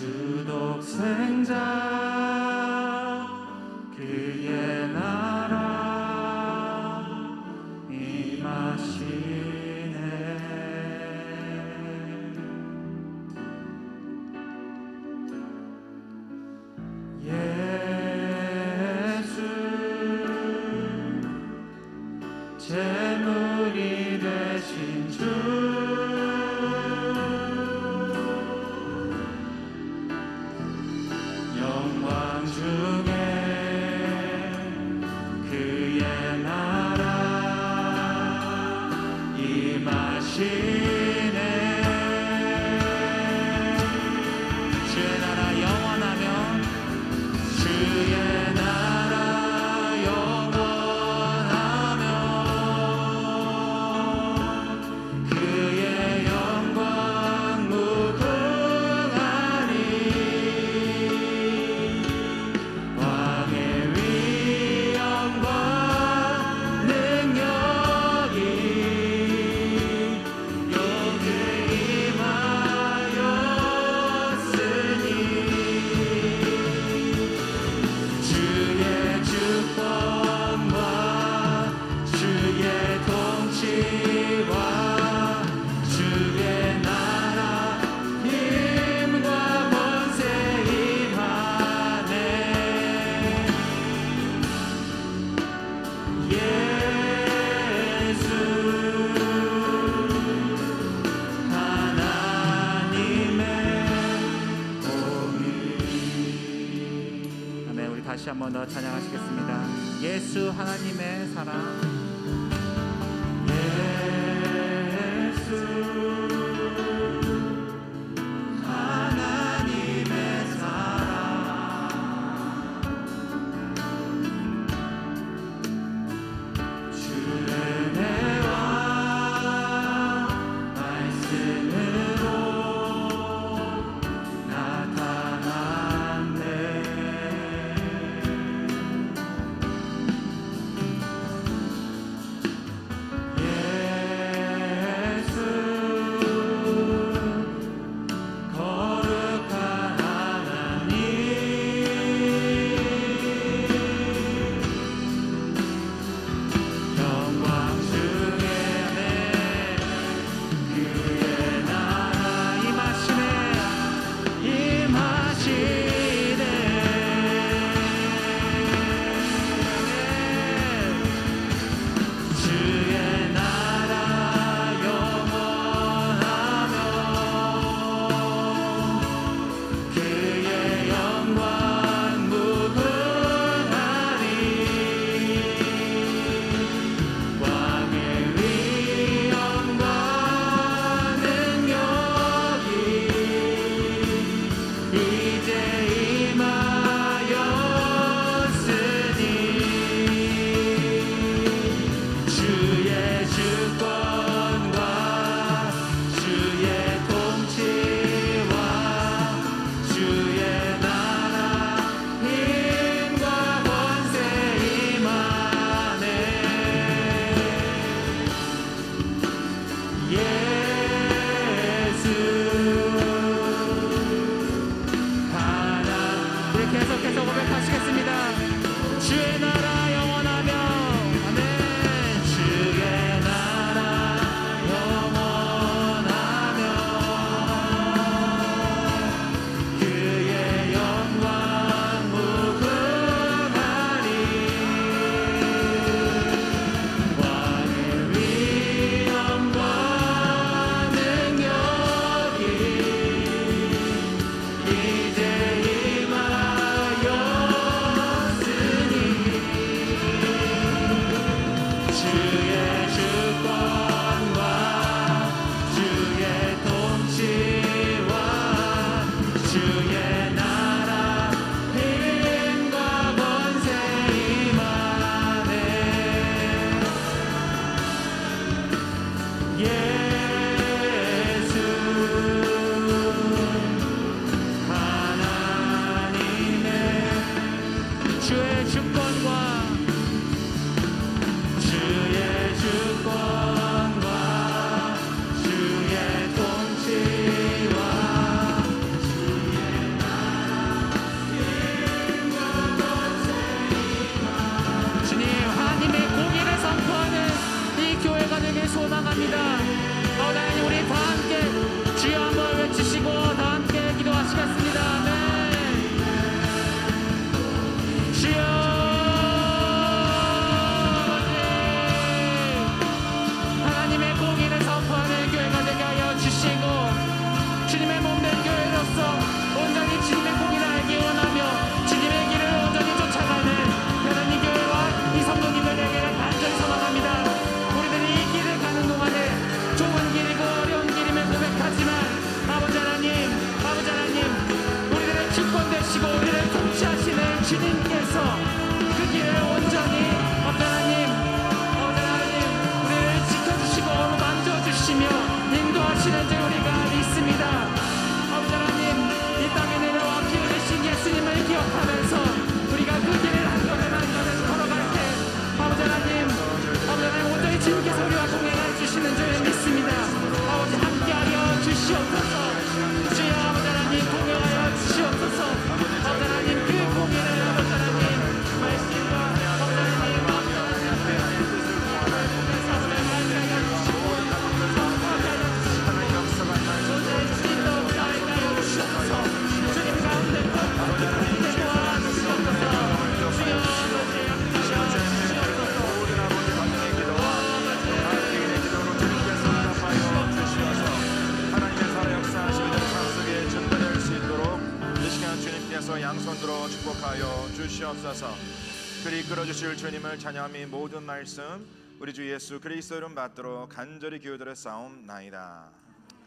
주독생자 그의 나라 임하시네. 예수 제물이 되신 주 영광 중에 그의 나라 임하시네. 주의 나라 영원하며 주의 나라 영원하며 그의 영광 무궁하니 왕의 위엄과 능력이 여기 임하였으니 주의 주권과 주의 통치와 주의 나라 힘과 권세 임하네. 예수 하나님의 오미. 아멘. 우리 다시 한 번 더 찬양하시겠습니다. 예수 하나님의 사랑. 예수 하나님의 사랑 주의 은혜와 말씀으로 나타났네. 주셔서 양손 들어 축복하여 주시옵소서. 그리 이끌어 주실 주님을 찬양하며 모든 말씀 우리 주 예수 그리스도 이름 받들어 간절히 기도드려 싸움나이다.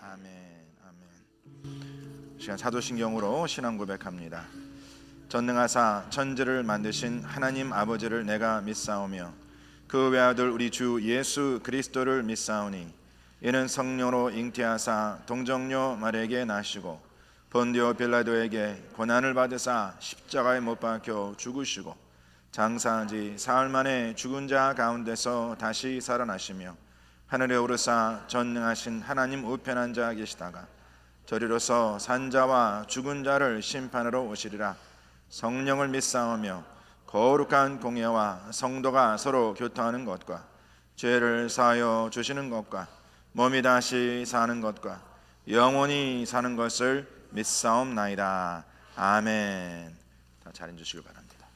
아멘. 아멘. 시간 사도신경으로 신앙 고백합니다. 전능하사 천지를 만드신 하나님 아버지를 내가 믿사오며 그 외아들 우리 주 예수 그리스도를 믿사오니 이는 성령으로 잉태하사 동정녀 마리아에게 나시고 본디오 빌라도에게 고난을 받으사 십자가에 못 박혀 죽으시고 장사한 지 사흘 만에 죽은 자 가운데서 다시 살아나시며 하늘에 오르사 전능하신 하나님 우편한 자 계시다가 저리로서 산자와 죽은 자를 심판하러 오시리라. 성령을 믿사오며 거룩한 공예와 성도가 서로 교통하는 것과 죄를 사하여 주시는 것과 몸이 다시 사는 것과 영원히 사는 것을 믿사옵나이다. 아멘. 다 잘 앉으시길 바랍니다.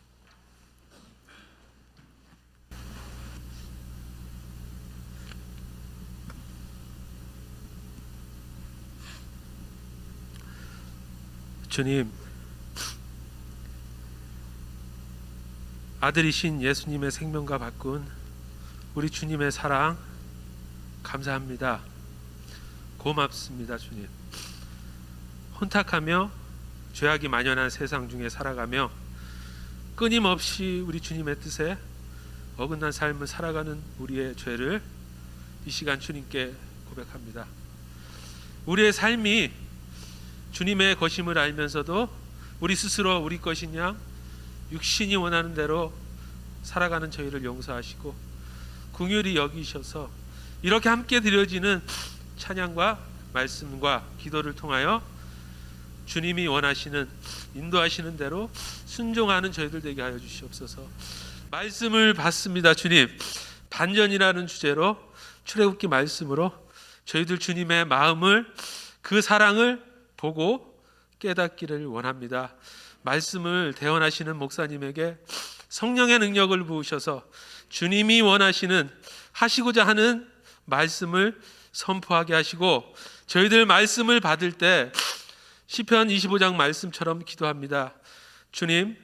주님, 아들이신 예수님의 생명과 바꾼 우리 주님의 사랑 감사합니다. 고맙습니다. 주님, 혼탁하며 죄악이 만연한 세상 중에 살아가며 끊임없이 우리 주님의 뜻에 어긋난 삶을 살아가는 우리의 죄를 이 시간 주님께 고백합니다. 우리의 삶이 주님의 것임을 알면서도 우리 스스로 우리 것인 양 육신이 원하는 대로 살아가는 저희를 용서하시고 긍휼히 여기셔서 이렇게 함께 드려지는 찬양과 말씀과 기도를 통하여 주님이 원하시는 인도하시는 대로 순종하는 저희들 되게 하여 주시옵소서. 말씀을 받습니다. 주님, 반전이라는 주제로 출애굽기 말씀으로 저희들 주님의 마음을, 그 사랑을 보고 깨닫기를 원합니다. 말씀을 대언하시는 목사님에게 성령의 능력을 부으셔서 주님이 원하시는, 하시고자 하는 말씀을 선포하게 하시고 저희들 말씀을 받을 때 시편 25장 말씀처럼 기도합니다. 주님,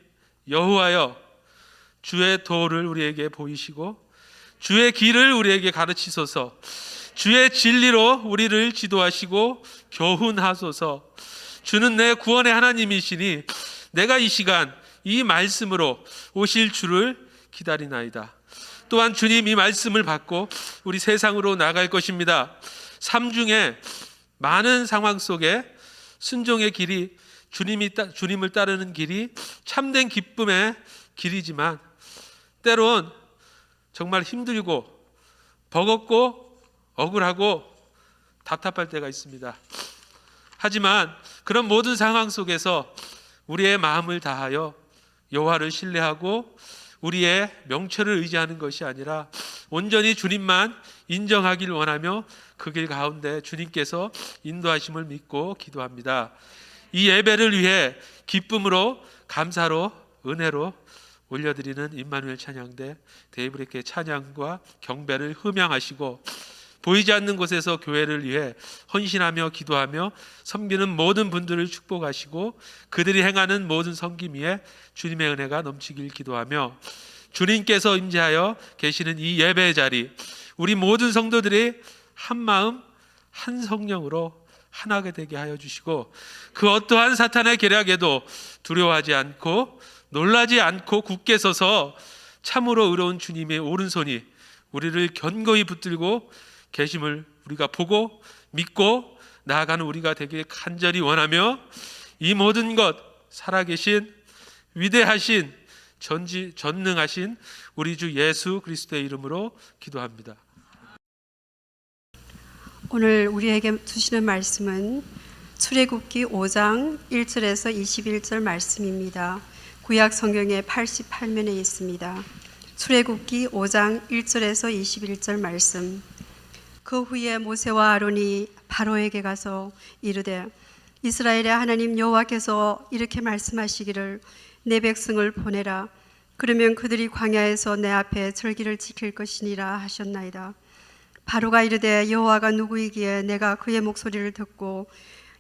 여호와여, 주의 도를 우리에게 보이시고 주의 길을 우리에게 가르치소서. 주의 진리로 우리를 지도하시고 교훈하소서. 주는 내 구원의 하나님이시니 내가 이 시간 이 말씀으로 오실 주를 기다리나이다. 또한 주님 이 말씀을 받고 우리 세상으로 나갈 것입니다. 삶 중에 많은 상황 속에 순종의 길이, 주님을 따르는 길이 참된 기쁨의 길이지만 때론 정말 힘들고 버겁고 억울하고 답답할 때가 있습니다. 하지만 그런 모든 상황 속에서 우리의 마음을 다하여 여호와를 신뢰하고 우리의 명철을 의지하는 것이 아니라 온전히 주님만 인정하길 원하며 그 길 가운데 주님께서 인도하심을 믿고 기도합니다. 이 예배를 위해 기쁨으로, 감사로, 은혜로 올려드리는 임마누엘 찬양대 데이브레이크의 찬양과 경배를 흠양하시고 보이지 않는 곳에서 교회를 위해 헌신하며 기도하며 섬기는 모든 분들을 축복하시고 그들이 행하는 모든 섬김 위에 주님의 은혜가 넘치길 기도하며 주님께서 임재하여 계시는 이 예배의 자리, 우리 모든 성도들이 한 마음 한 성령으로 하나가 되게 하여 주시고 그 어떠한 사탄의 계략에도 두려워하지 않고 놀라지 않고 굳게 서서 참으로 의로운 주님의 오른손이 우리를 견고히 붙들고 계심을 우리가 보고 믿고 나아가는 우리가 되길 간절히 원하며 이 모든 것 살아계신 위대하신 전능하신 우리 주 예수 그리스도의 이름으로 기도합니다. 오늘 우리에게 주시는 말씀은 출애굽기 5장 1절에서 21절 말씀입니다. 구약 성경의 88면에 있습니다. 출애굽기 5장 1절에서 21절 말씀. 그 후에 모세와 아론이 바로에게 가서 이르되 이스라엘의 하나님 여호와께서 이렇게 말씀하시기를 내 백성을 보내라. 그러면 그들이 광야에서 내 앞에 절기를 지킬 것이니라 하셨나이다. 바로가 이르되 여호와가 누구이기에 내가 그의 목소리를 듣고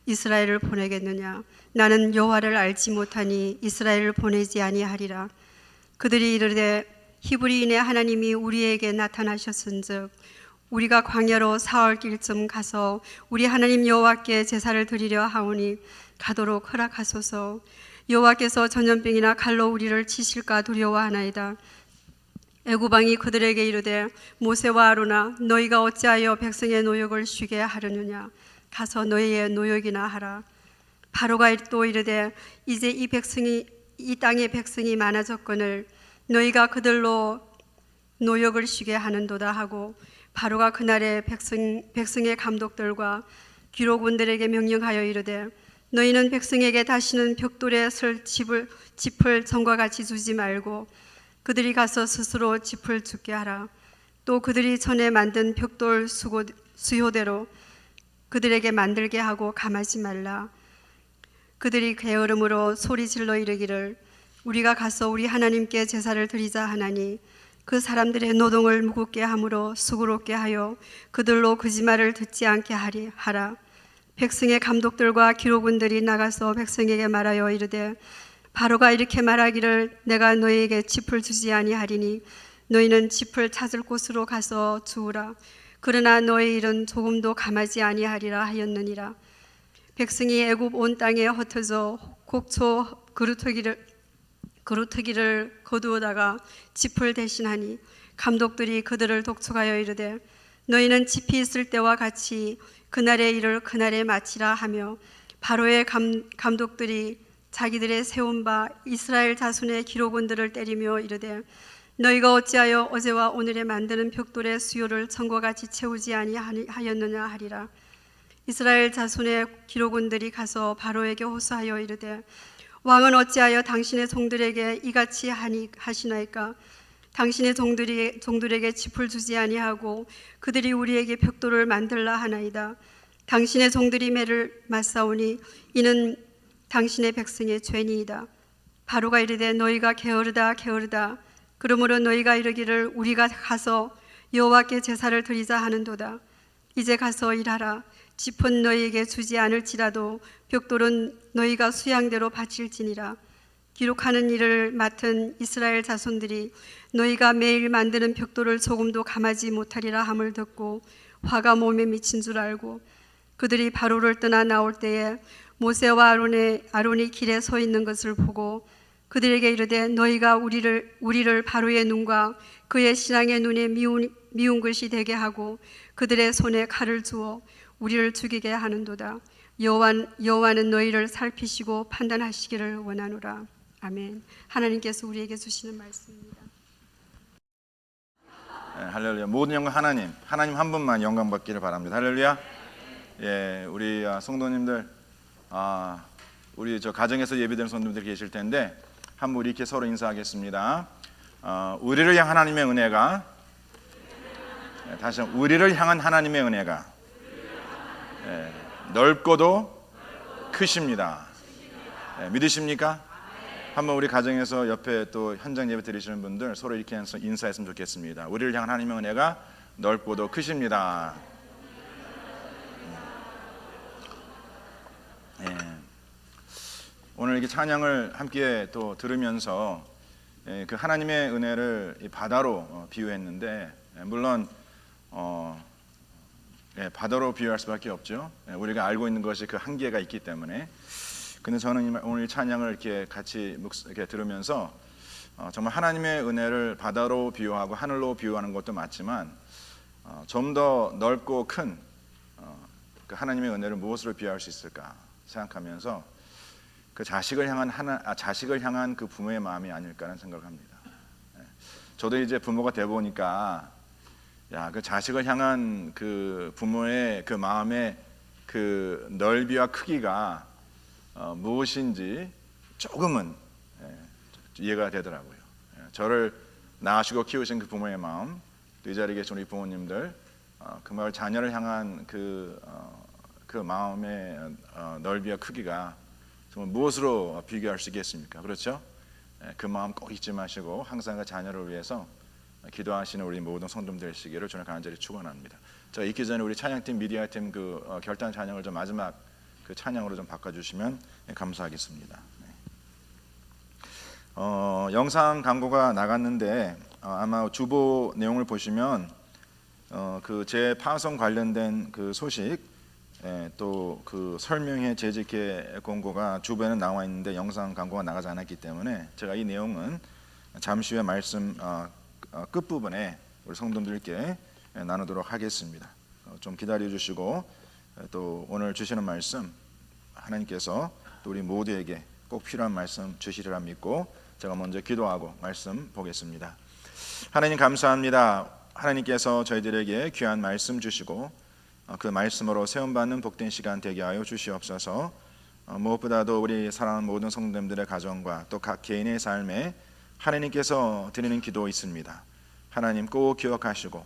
이스라엘을 보내겠느냐? 나는 여호와를 알지 못하니 이스라엘을 보내지 아니하리라. 그들이 이르되 히브리인의 하나님이 우리에게 나타나셨은즉 우리가 광야로 사흘 길쯤 가서 우리 하나님 여호와께 제사를 드리려 하오니 가도록 허락하소서. 여호와께서 전염병이나 칼로 우리를 치실까 두려워하나이다. 애굽 왕이 그들에게 이르되 모세와 아론아 너희가 어찌하여 백성의 노역을 쉬게 하려느냐? 가서 너희의 노역이나 하라. 바로가 또 이르되 이제 이 땅의 백성이 많아졌거늘 너희가 그들로 노역을 쉬게 하는도다 하고 바로가 그날에 백성의 감독들과 기록원들에게 명령하여 이르되 너희는 백성에게 다시는 벽돌에 설 짚을 전과 같이 주지 말고 그들이 가서 스스로 짚을 줍게 하라. 또 그들이 전에 만든 벽돌 수요대로 그들에게 만들게 하고 감하지 말라. 그들이 게으름으로 소리질러 이르기를 우리가 가서 우리 하나님께 제사를 드리자 하나니 그 사람들의 노동을 무겁게 함으로 수고롭게 하여 그들로 거짓말을 듣지 않게 하라. 백성의 감독들과 기록원들이 나가서 백성에게 말하여 이르되 바로가 이렇게 말하기를 내가 너희에게 짚을 주지 아니하리니 너희는 짚을 찾을 곳으로 가서 주우라. 그러나 너희 일은 조금도 감하지 아니하리라 하였느니라. 백성이 애굽 온 땅에 흩어져 곡초 그루터기를 거두어다가 짚을 대신하니 감독들이 그들을 독촉하여 이르되 너희는 짚이 있을 때와 같이 그날의 일을 그날에 마치라 하며 바로의 감독들이 자기들의 세운 바 이스라엘 자손의 기록원들을 때리며 이르되 너희가 어찌하여 어제와 오늘에 만드는 벽돌의 수요를 전과 같이 채우지 아니하였느냐 하리라. 이스라엘 자손의 기록원들이 가서 바로에게 호소하여 이르되 왕은 어찌하여 당신의 종들에게 이같이 하시나이까? 당신의 종들에게 짚을 주지 아니하고 그들이 우리에게 벽돌을 만들라 하나이다. 당신의 종들이 매를 맞사오니 이는 당신의 백성의 죄니이다. 바로가 이르되 너희가 게으르다. 그러므로 너희가 이르기를 우리가 가서 여호와께 제사를 드리자 하는도다. 이제 가서 일하라. 짚은 너희에게 주지 않을지라도 벽돌은 너희가 수양대로 바칠지니라. 기록하는 일을 맡은 이스라엘 자손들이 너희가 매일 만드는 벽돌을 조금도 감하지 못하리라 함을 듣고 화가 몸에 미친 줄 알고 그들이 바로를 떠나 나올 때에 모세와 아론이 길에 서 있는 것을 보고 그들에게 이르되 너희가 우리를 바로의 눈과 그의 신앙의 눈에 미운 것이 되게 하고 그들의 손에 칼을 주어 우리를 죽이게 하는도다. 여호와는 너희를 살피시고 판단하시기를 원하노라. 아멘. 하나님께서 우리에게 주시는 말씀입니다. 할렐루야. 모든 영광 하나님 한 분만 영광 받기를 바랍니다. 할렐루야. 예, 우리 성도님들, 우리 저 가정에서 예배드리는 성도님들 계실 텐데 한번 이렇게 서로 인사하겠습니다. 우리를 향한 하나님의 은혜가, 다시 한번 우리를 향한 하나님의 은혜가 넓고도 크십니다. 믿으십니까? 한번 우리 가정에서 옆에 또 현장 예배 드리시는 분들 서로 이렇게 해서 인사했으면 좋겠습니다. 우리를 향한 하나님의 은혜가 넓고도 크십니다. 오늘 이렇게 찬양을 함께 또 들으면서 그 하나님의 은혜를 바다로 비유했는데, 물론 바다로 비유할 수밖에 없죠. 우리가 알고 있는 것이 그 한계가 있기 때문에. 근데 저는 오늘 이 찬양을 이렇게 같이 이렇게 들으면서 정말 하나님의 은혜를 바다로 비유하고 하늘로 비유하는 것도 맞지만 좀 더 넓고 큰 그 하나님의 은혜를 무엇으로 비유할 수 있을까 생각하면서 그 자식을 향한 그 부모의 마음이 아닐까라는 생각을 합니다. 저도 이제 부모가 돼 보니까 그 자식을 향한 그 부모의 그 마음의 그 넓이와 크기가 무엇인지 조금은 이해가 되더라고요. 저를 낳으시고 키우신 그 부모의 마음, 또 이 자리에 계신 우리 부모님들, 그 마을 자녀를 향한 그 마음의 넓이와 크기가 정말 무엇으로 비교할 수 있겠습니까? 그렇죠? 그 마음 꼭 잊지 마시고 항상 그 자녀를 위해서 기도하시는 우리 모든 성도들 되시기를 저는 간절히 축원합니다. 자, 있기 전에 우리 찬양팀, 미디어팀 그 결단 찬양을 좀 마지막 그 찬양으로 좀 바꿔주시면 감사하겠습니다. 영상 광고가 나갔는데 아마 주보 내용을 보시면 그 재파송 관련된 그 소식 또 그 설명회 재직회 공고가 주보에는 나와 있는데 영상 광고가 나가지 않았기 때문에 제가 이 내용은 잠시 후에 말씀 끝부분에 우리 성도들께 나누도록 하겠습니다. 좀 기다려 주시고 또 오늘 주시는 말씀 하나님께서 또 우리 모두에게 꼭 필요한 말씀 주시리라 믿고 제가 먼저 기도하고 말씀 보겠습니다. 하나님 감사합니다. 하나님께서 저희들에게 귀한 말씀 주시고 그 말씀으로 세움받는 복된 시간 되게 하여 주시옵소서. 무엇보다도 우리 사랑하는 모든 성도님들의 가정과 또 각 개인의 삶에 하나님께서 드리는 기도 있습니다. 하나님 꼭 기억하시고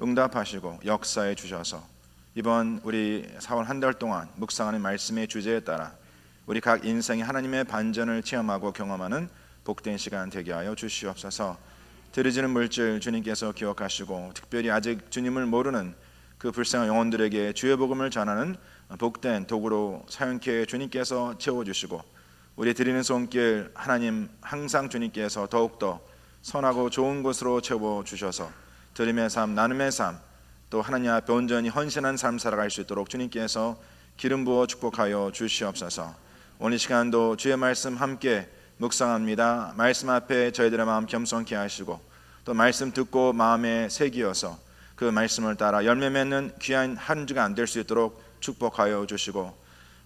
응답하시고 역사해 주셔서 이번 우리 4월 한 달 동안 묵상하는 말씀의 주제에 따라 우리 각 인생이 하나님의 반전을 체험하고 경험하는 복된 시간 되게 하여 주시옵소서. 들으시는 물질 주님께서 기억하시고 특별히 아직 주님을 모르는 그 불쌍한 영혼들에게 주의 복음을 전하는 복된 도구로 사용케 주님께서 채워주시고 우리 드리는 손길 하나님 항상 주님께서 더욱더 선하고 좋은 곳으로 채워주셔서 드림의 삶 나눔의 삶 또 하나님 앞에 온전히 헌신한 삶 살아갈 수 있도록 주님께서 기름 부어 축복하여 주시옵소서. 오늘 시간도 주의 말씀 함께 묵상합니다. 말씀 앞에 저희들의 마음 겸손케 하시고 또 말씀 듣고 마음에 새기어서 그 말씀을 따라 열매 맺는 귀한 한 주가 될 수 있도록 축복하여 주시고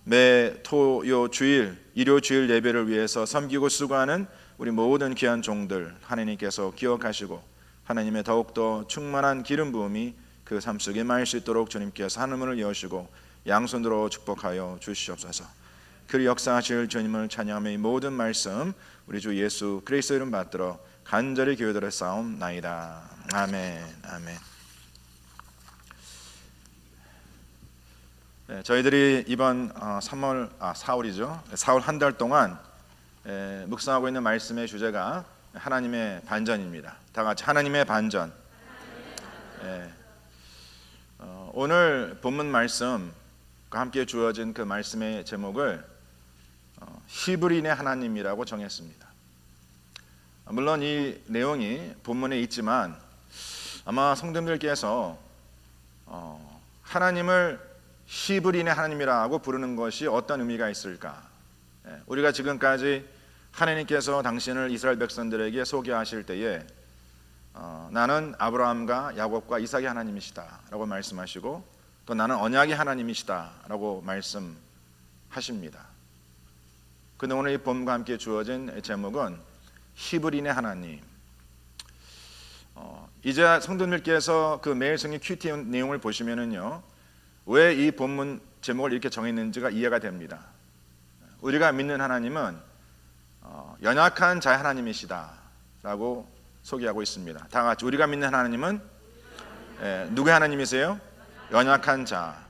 매 토요 주일 일요 주일 예배를 위해서 섬기고 수고하는 우리 모든 귀한 종들 하나님께서 기억하시고 하나님의 더욱더 충만한 기름 부음이 그 삶 속에 임할 수 있도록 주님께서 하늘문을 여시고 양손으로 축복하여 주시옵소서. 그 역사하실 주님을 찬양하며 이 모든 말씀 우리 주 예수 그리스도 이름 받들어 간절히 기도드려 싸움나이다. 아멘. 아멘. 네, 저희들이 이번 4월 한 달 동안 묵상하고 있는 말씀의 주제가 하나님의 반전입니다. 다 같이 하나님의 반전. 오늘 본문 말씀과 함께 주어진 그 말씀의 제목을 히브리인의 하나님이라고 정했습니다. 물론 이 내용이 본문에 있지만 아마 성도님들께서 하나님을 히브리인의 하나님이라고 부르는 것이 어떤 의미가 있을까? 우리가 지금까지 하나님께서 당신을 이스라엘 백성들에게 소개하실 때에 나는 아브라함과 야곱과 이삭의 하나님이시다 라고 말씀하시고 또 나는 언약의 하나님이시다 라고 말씀하십니다. 근데 오늘 이 본문과 함께 주어진 제목은 히브리인의 하나님. 이제 성도님들께서 그 매일 성경 큐티 내용을 보시면은요 왜 이 본문 제목을 이렇게 정했는지가 이해가 됩니다. 우리가 믿는 하나님은 연약한 자의 하나님이시다 라고 소개하고 있습니다. 다 같이 우리가 믿는 하나님은 누구의 하나님이세요? 연약한 자.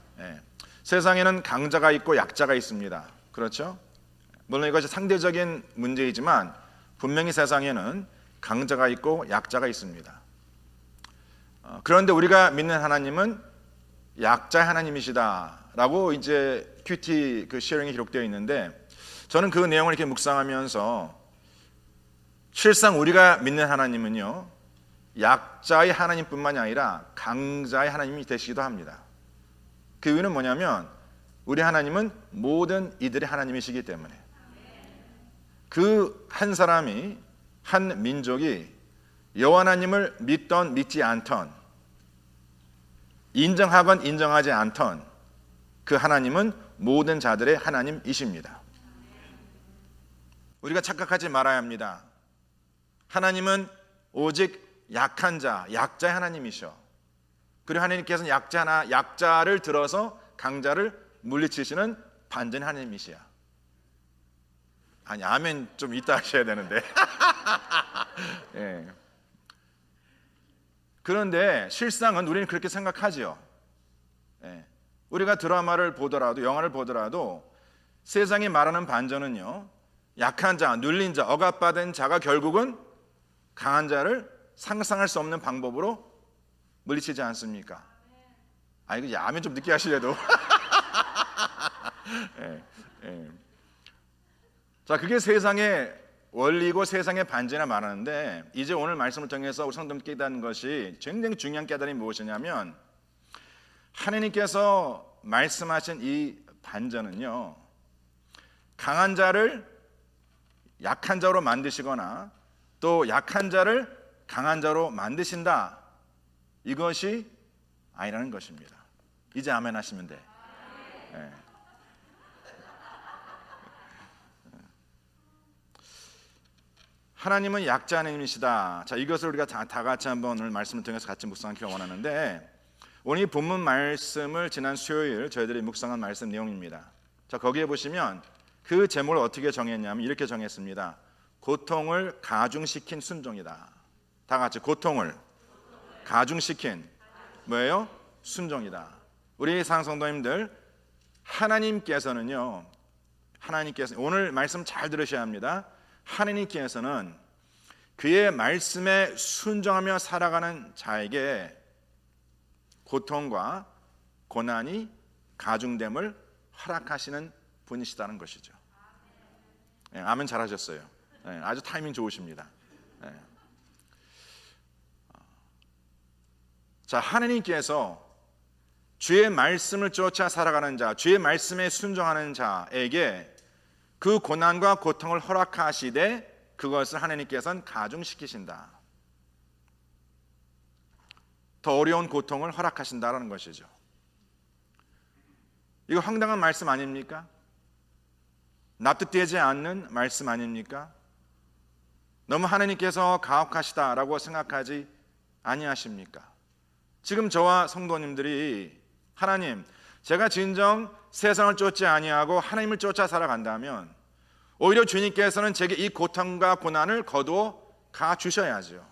세상에는 강자가 있고 약자가 있습니다. 그렇죠? 물론 이것이 상대적인 문제이지만 분명히 세상에는 강자가 있고 약자가 있습니다. 그런데 우리가 믿는 하나님은 약자의 하나님이시다라고 이제 큐티 그 쉐어링이 기록되어 있는데 저는 그 내용을 이렇게 묵상하면서 실상 우리가 믿는 하나님은요 약자의 하나님뿐만이 아니라 강자의 하나님이 되시기도 합니다. 그 이유는 뭐냐면 우리 하나님은 모든 이들의 하나님이시기 때문에 그 한 사람이 한 민족이 여호와 하나님을 믿던 믿지 않던 인정하건 인정하지 않던 그 하나님은 모든 자들의 하나님이십니다. 우리가 착각하지 말아야 합니다. 하나님은 오직 약한 자, 약자의 하나님이셔. 그리고 하나님께서는 약자를 들어서 강자를 물리치시는 반전의 하나님이시야. 아니 아멘 좀 이따 하셔야 되는데. 예. 그런데 실상은 우리는 그렇게 생각하지요. 우리가 드라마를 보더라도 영화를 보더라도 세상이 말하는 반전은요 약한 자, 눌린 자, 억압받은 자가 결국은 강한 자를 상상할 수 없는 방법으로 물리치지 않습니까? 이거 야면 좀 늦게 하시려도 예, 예. 자, 그게 세상의 원리고 세상의 반전이라 말하는데, 이제 오늘 말씀을 통해서 우리 성도님께 깨닫는 것이 굉장히 중요한 깨달음이 무엇이냐면, 하나님께서 말씀하신 이 반전은요, 강한 자를 약한 자로 만드시거나 또 약한 자를 강한 자로 만드신다, 이것이 아니라는 것입니다. 이제 아멘 하시면 돼. 네. 하나님은 약자 하나님이시다. 자, 이것을 우리가 다 같이 한번 오늘 말씀을 통해서 같이 묵상하기를 원하는데, 오늘 이 본문 말씀을 지난 수요일 저희들이 묵상한 말씀 내용입니다. 자, 거기에 보시면 그 제목을 어떻게 정했냐면 이렇게 정했습니다. 고통을 가중시킨 순종이다. 다 같이 고통을 가중시킨 뭐예요? 순종이다. 우리 사랑성도님들, 하나님께서는요, 오늘 말씀 잘 들으셔야 합니다. 하나님께서는 그의 말씀에 순종하며 살아가는 자에게 고통과 고난이 가중됨을 허락하시는 분이시다는 것이죠. 네, 아멘 잘하셨어요. 네, 아주 타이밍 좋으십니다. 네. 자, 하나님께서 주의 말씀을 쫓아 살아가는 자, 주의 말씀에 순종하는 자에게 그 고난과 고통을 허락하시되 그것을 하나님께서는 가중시키신다. 더 어려운 고통을 허락하신다라는 것이죠. 이거 황당한 말씀 아닙니까? 납득되지 않는 말씀 아닙니까? 너무 하나님께서 가혹하시다라고 생각하지 아니하십니까? 지금 저와 성도님들이 하나님, 제가 진정 세상을 쫓지 아니하고 하나님을 쫓아 살아간다면 오히려 주님께서는 제게 이 고통과 고난을 거두어 가 주셔야죠.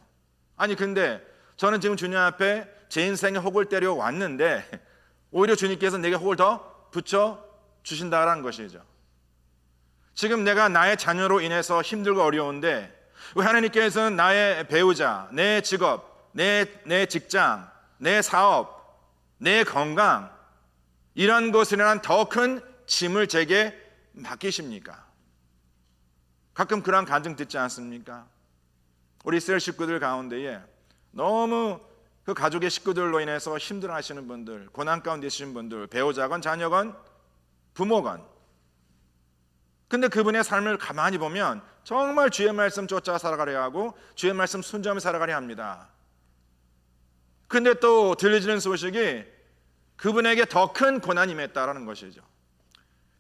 아니 근데 저는 지금 주님 앞에 제 인생에 혹을 때려 왔는데 오히려 주님께서 내게 혹을 더 붙여 주신다라는 것이죠. 지금 내가 나의 자녀로 인해서 힘들고 어려운데 왜 하나님께서는 나의 배우자, 내 직업, 내 직장, 내 사업, 내 건강, 이런 것이란 더 큰 짐을 제게 맡기십니까? 가끔 그런 간증 듣지 않습니까? 우리 이스라엘 식구들 가운데에 너무 그 가족의 식구들로 인해서 힘들어하시는 분들, 고난 가운데 계신 분들, 배우자건 자녀건 부모건, 근데 그분의 삶을 가만히 보면 정말 주의 말씀 쫓아 살아가려 하고 주의 말씀 순종하며 살아가려 합니다. 근데 또 들려지는 소식이 그분에게 더 큰 고난이 임했다라는 것이죠.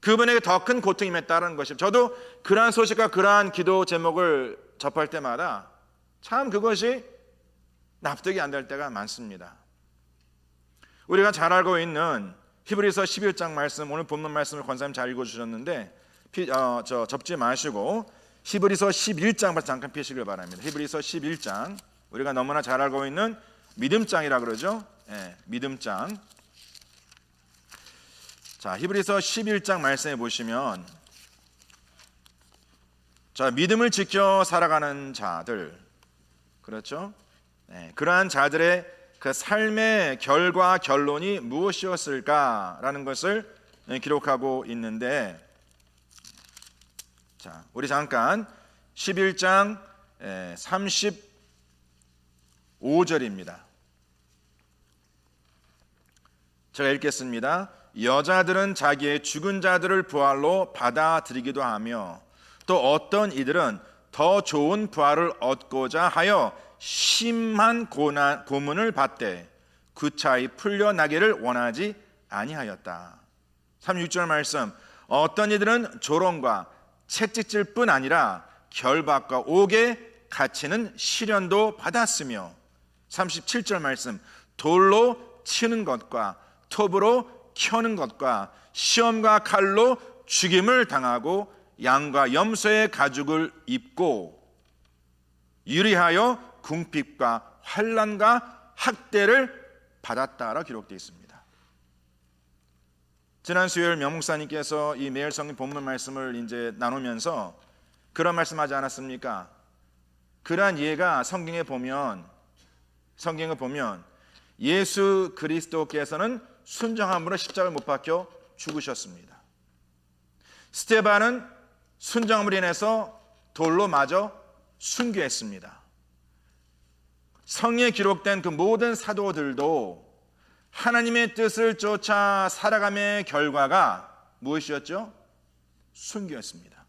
그분에게 더 큰 고통이 임했다라는 것이죠. 저도 그러한 소식과 그러한 기도 제목을 접할 때마다 참 그것이 납득이 안 될 때가 많습니다. 우리가 잘 알고 있는 히브리서 11장 말씀, 오늘 본문 말씀을 권사님 잘 읽어주셨는데 접지 마시고 히브리서 11장 잠깐 펴시길 바랍니다. 히브리서 11장, 우리가 너무나 잘 알고 있는 믿음장이라 그러죠. 네, 믿음장. 자, 히브리서 11장 말씀에 보시면, 자, 믿음을 지켜 살아가는 자들, 그렇죠? 네, 그러한 자들의 그 삶의 결과 결론이 무엇이었을까라는 것을 기록하고 있는데, 자, 우리 잠깐 11장 35절입니다. 제가 읽겠습니다. 여자들은 자기의 죽은 자들을 부활로 받아들이기도 하며 또 어떤 이들은 더 좋은 부활을 얻고자 하여 심한 고문을 받되 구차히 풀려나기를 원하지 아니하였다. 36절 말씀, 어떤 이들은 조롱과 채찍질 뿐 아니라 결박과 옥에 갇히는 시련도 받았으며 37절 말씀, 돌로 치는 것과 톱으로 켜는 것과 시험과 칼로 죽임을 당하고 양과 염소의 가죽을 입고 유리하여 궁핍과 환난과 학대를 받았다라 기록되어 있습니다. 지난 수요일 명목사님께서 이 매일 성경 본문 말씀을 이제 나누면서 그런 말씀하지 않았습니까? 그러한 예가 성경을 보면 예수 그리스도께서는 순종함으로 십자가를 못 박혀 죽으셨습니다. 스데반은 순종함으로 인해서 돌로 맞아 순교했습니다. 성경에 기록된 그 모든 사도들도 하나님의 뜻을 쫓아 살아감의 결과가 무엇이었죠? 순교였습니다.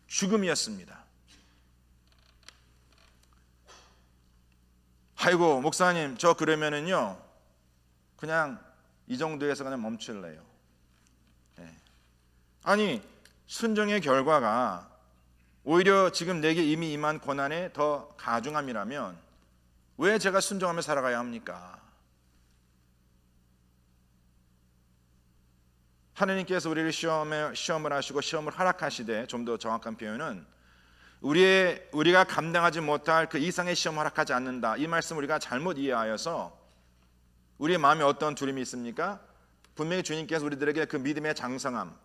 죽음이었습니다. 아이고 목사님, 저 그러면은요 그냥 이 정도에서 그냥 멈출래요. 네. 아니 순종의 결과가 오히려 지금 내게 이미 임한 고난에 더 가중함이라면 왜 제가 순종하며 살아가야 합니까? 하나님께서 우리를 시험을 하시고 시험을 허락하시되, 좀 더 정확한 표현은 우리가 감당하지 못할 그 이상의 시험을 허락하지 않는다, 이 말씀 우리가 잘못 이해하여서 우리의 마음에 어떤 두려움이 있습니까? 분명히 주님께서 우리들에게 그 믿음의 장성함,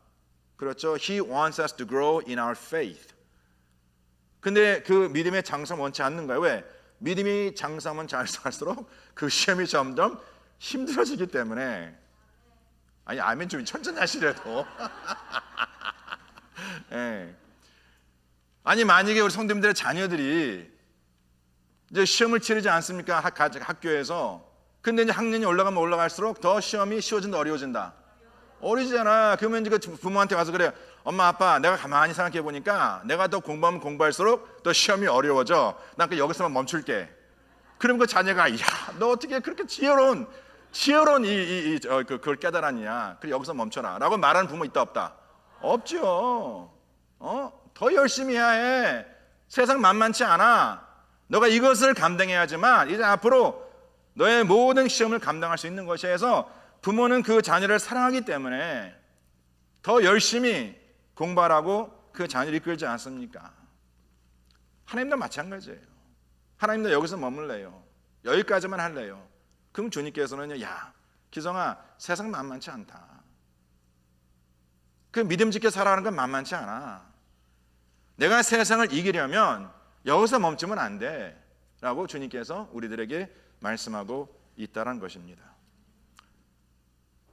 그렇죠? He wants us to grow in our faith. 근데 그 믿음의 장성 원치 않는 거예요. 왜? 믿음이 장성하면 갈수록 그 시험이 점점 힘들어지기 때문에. 아니 아멘 좀 천천히 하시래도. 네. 아니 만약에 우리 성도님들의 자녀들이 이제 시험을 치르지 않습니까? 학교에서. 근데 이제 학년이 올라가면 올라갈수록 더 시험이 쉬워진다, 어려워진다? 어려지잖아. 그러면 이제 부모한테 가서 그래. 엄마 아빠, 내가 가만히 생각해 보니까 내가 더 공부하면 공부할수록 더 시험이 어려워져. 난 그 여기서만 멈출게. 그럼 그 자녀가, 야, 너 어떻게 그렇게 지혜로운 그걸 깨달았냐? 그래 여기서 멈춰라. 라고 말하는 부모 있다 없다? 없죠. 더 열심히 해야 해. 세상 만만치 않아. 너가 이것을 감당해야지만 이제 앞으로 너의 모든 시험을 감당할 수 있는 것이. 해서 부모는 그 자녀를 사랑하기 때문에 더 열심히 공부하라고 그 자녀를 이끌지 않습니까? 하나님도 마찬가지예요. 하나님도 여기서 머물래요. 여기까지만 할래요. 그럼 주님께서는요, 야 기성아, 세상 만만치 않다. 그 믿음 지켜 살아가는 건 만만치 않아. 내가 세상을 이기려면 여기서 멈추면 안 돼 라고 주님께서 우리들에게 말씀하고 있다는 것입니다.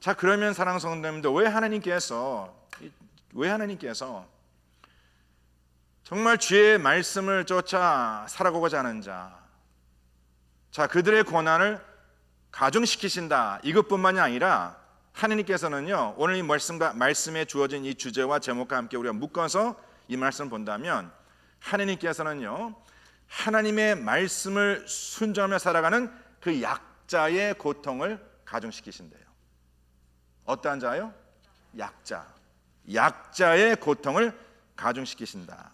자, 그러면 사랑하는 성도님들, 왜 하나님께서 정말 주의 말씀을 쫓아 살아가고자 하는 자, 그들의 고난을 가중시키신다, 이것뿐만이 아니라 하나님께서는요, 오늘 이 말씀에 주어진 이 주제와 제목과 함께 우리가 묶어서 이 말씀을 본다면, 하나님께서는요 하나님의 말씀을 순종하며 살아가는 그 약자의 고통을 가중시키신대요. 어떠한 자요? 약자의 고통을 가중시키신다.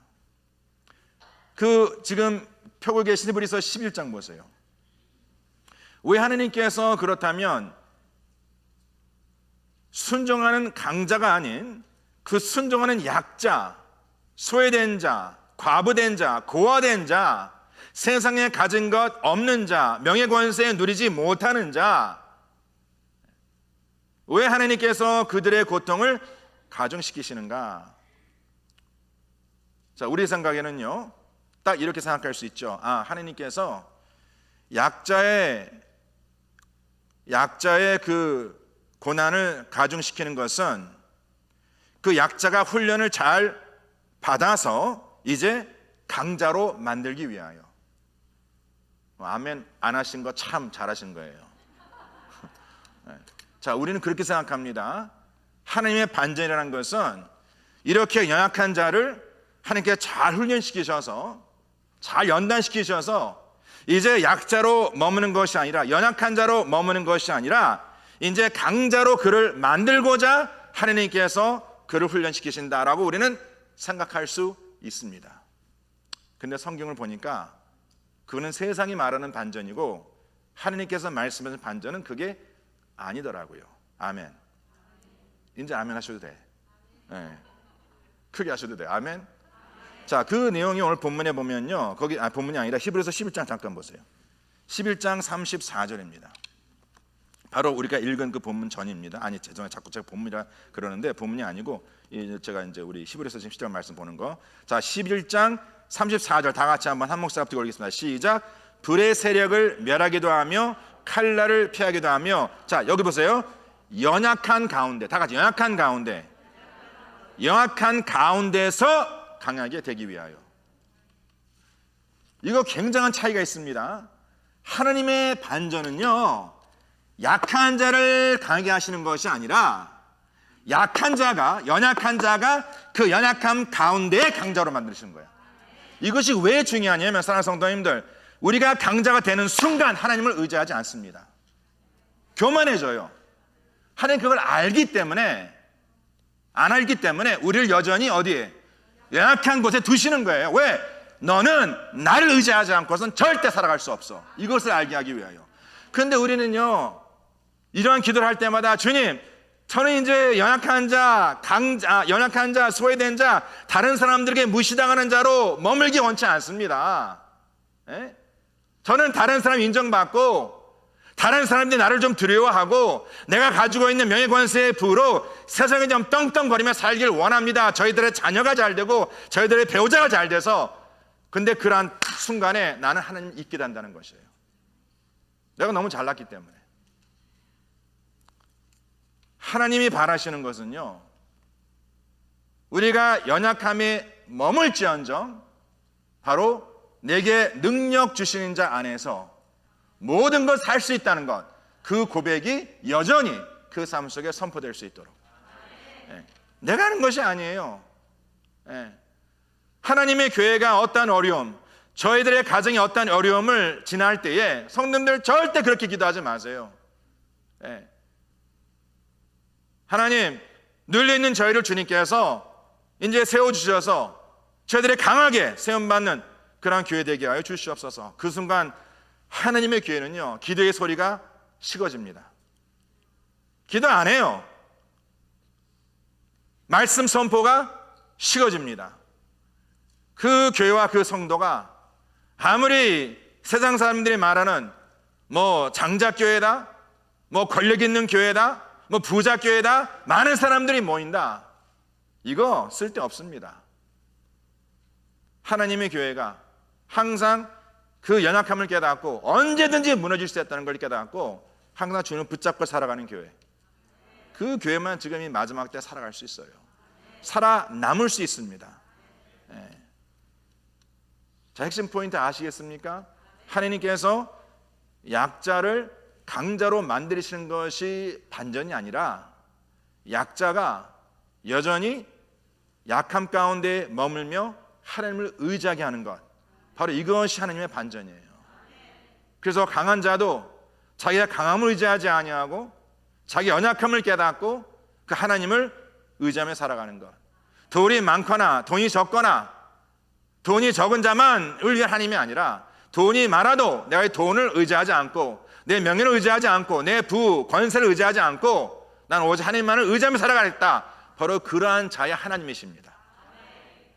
그 지금 펴고 계신 히브리서 11장 보세요. 왜 하나님께서 그렇다면 순종하는 강자가 아닌 그 순종하는 약자, 소외된 자, 과부된 자, 고아된 자, 세상에 가진 것 없는 자, 명예권세에 누리지 못하는 자, 왜 하나님께서 그들의 고통을 가중시키시는가? 자, 우리 생각에는요 딱 이렇게 생각할 수 있죠. 하나님께서 약자의 그 고난을 가중시키는 것은 그 약자가 훈련을 잘 받아서 이제 강자로 만들기 위하여. 아멘 안 하신 거 참 잘하신 거예요. 자, 우리는 그렇게 생각합니다. 하나님의 반전이라는 것은 이렇게 연약한 자를 하나님께 잘 훈련시키셔서, 잘 연단시키셔서 이제 약자로 머무는 것이 아니라, 연약한 자로 머무는 것이 아니라 이제 강자로 그를 만들고자 하나님께서 그를 훈련시키신다라고 우리는 생각할 수 있습니다. 근데 성경을 보니까 그거는 세상이 말하는 반전이고 하나님께서 말씀하시는 반전은 그게 아니더라고요. 아멘. 이제 아멘 하셔도 돼. 네. 크게 하셔도 돼. 아멘. 자, 그 내용이 오늘 본문에 보면요, 거기 본문이 아니라 히브리서 11장 잠깐 보세요. 11장 34절입니다. 바로 우리가 읽은 그 본문 전입니다. 아니 죄송해요, 자꾸 제가 본문이라 그러는데 본문이 아니고 제가 이제 우리 히브리서 지금 10절 말씀 보는 거. 자, 11장 34절 다 같이 한번 한 목소리 읽겠습니다. 시작. 불의 세력을 멸하기도 하며 칼날을 피하기도 하며. 자, 여기 보세요. 연약한 가운데, 다 같이 연약한 가운데 연약한 가운데서 강하게 되기 위하여. 이거 굉장한 차이가 있습니다. 하나님의 반전은요, 약한 자를 강하게 하시는 것이 아니라 연약한 자가 그 연약함 가운데의 강자로 만드시는 거예요. 이것이 왜 중요하냐면 사랑하는 성도님들, 우리가 강자가 되는 순간 하나님을 의지하지 않습니다. 교만해져요. 하나님 그걸 알기 때문에, 안 알기 때문에 우리를 여전히 어디에? 연약한 곳에 두시는 거예요. 왜? 너는 나를 의지하지 않고서는 절대 살아갈 수 없어. 이것을 알게 하기 위하여. 그런데 우리는요, 이러한 기도를 할 때마다 주님, 저는 이제 연약한 자, 연약한 자, 소외된 자, 다른 사람들에게 무시당하는 자로 머물기 원치 않습니다. 에? 저는 다른 사람 인정받고 다른 사람들이 나를 좀 두려워하고 내가 가지고 있는 명예권세의 부로 세상에 좀 떵떵거리며 살길 원합니다. 저희들의 자녀가 잘 되고 저희들의 배우자가 잘 돼서. 근데 그러한 순간에 나는 하나님을 잊게 된다는 것이에요. 내가 너무 잘났기 때문에. 하나님이 바라시는 것은요, 우리가 연약함에 머물지언정 바로 내게 능력 주시는 자 안에서 모든 걸 살 수 있다는 것, 그 고백이 여전히 그 삶 속에 선포될 수 있도록. 내가 하는 것이 아니에요. 하나님의 교회가 어떠한 어려움, 저희들의 가정이 어떠한 어려움을 지날 때에 성도님들 절대 그렇게 기도하지 마세요. 하나님, 눌려있는 저희를 주님께서 이제 세워주셔서 저희들이 강하게 세움받는 그런 교회 되게 하여 주시옵소서. 그 순간 하나님의 교회는요, 기도의 소리가 식어집니다. 기도 안 해요. 말씀 선포가 식어집니다. 그 교회와 그 성도가 아무리 세상 사람들이 말하는 뭐 장작교회다, 뭐 권력 있는 교회다, 뭐 부자교회다, 많은 사람들이 모인다, 이거 쓸데없습니다. 하나님의 교회가 항상 그 연약함을 깨닫고 언제든지 무너질 수 있다는 걸 깨닫고 항상 주님을 붙잡고 살아가는 교회, 그 교회만 지금 이 마지막 때 살아갈 수 있어요. 살아남을 수 있습니다. 자, 핵심 포인트 아시겠습니까? 하나님께서 약자를 강자로 만드시는 것이 반전이 아니라 약자가 여전히 약함 가운데 머물며 하나님을 의지하게 하는 것, 바로 이것이 하나님의 반전이에요. 그래서 강한 자도 자기가 강함을 의지하지 아니하고 자기 연약함을 깨닫고 그 하나님을 의지하며 살아가는 것. 돈이 많거나 돈이 적거나 돈이 적은 자만을 위한 하나님이 아니라 돈이 많아도 내가 이 돈을 의지하지 않고 내 명예를 의지하지 않고 내 부, 권세를 의지하지 않고 난 오직 하나님만을 의지하며 살아가겠다, 바로 그러한 자의 하나님이십니다.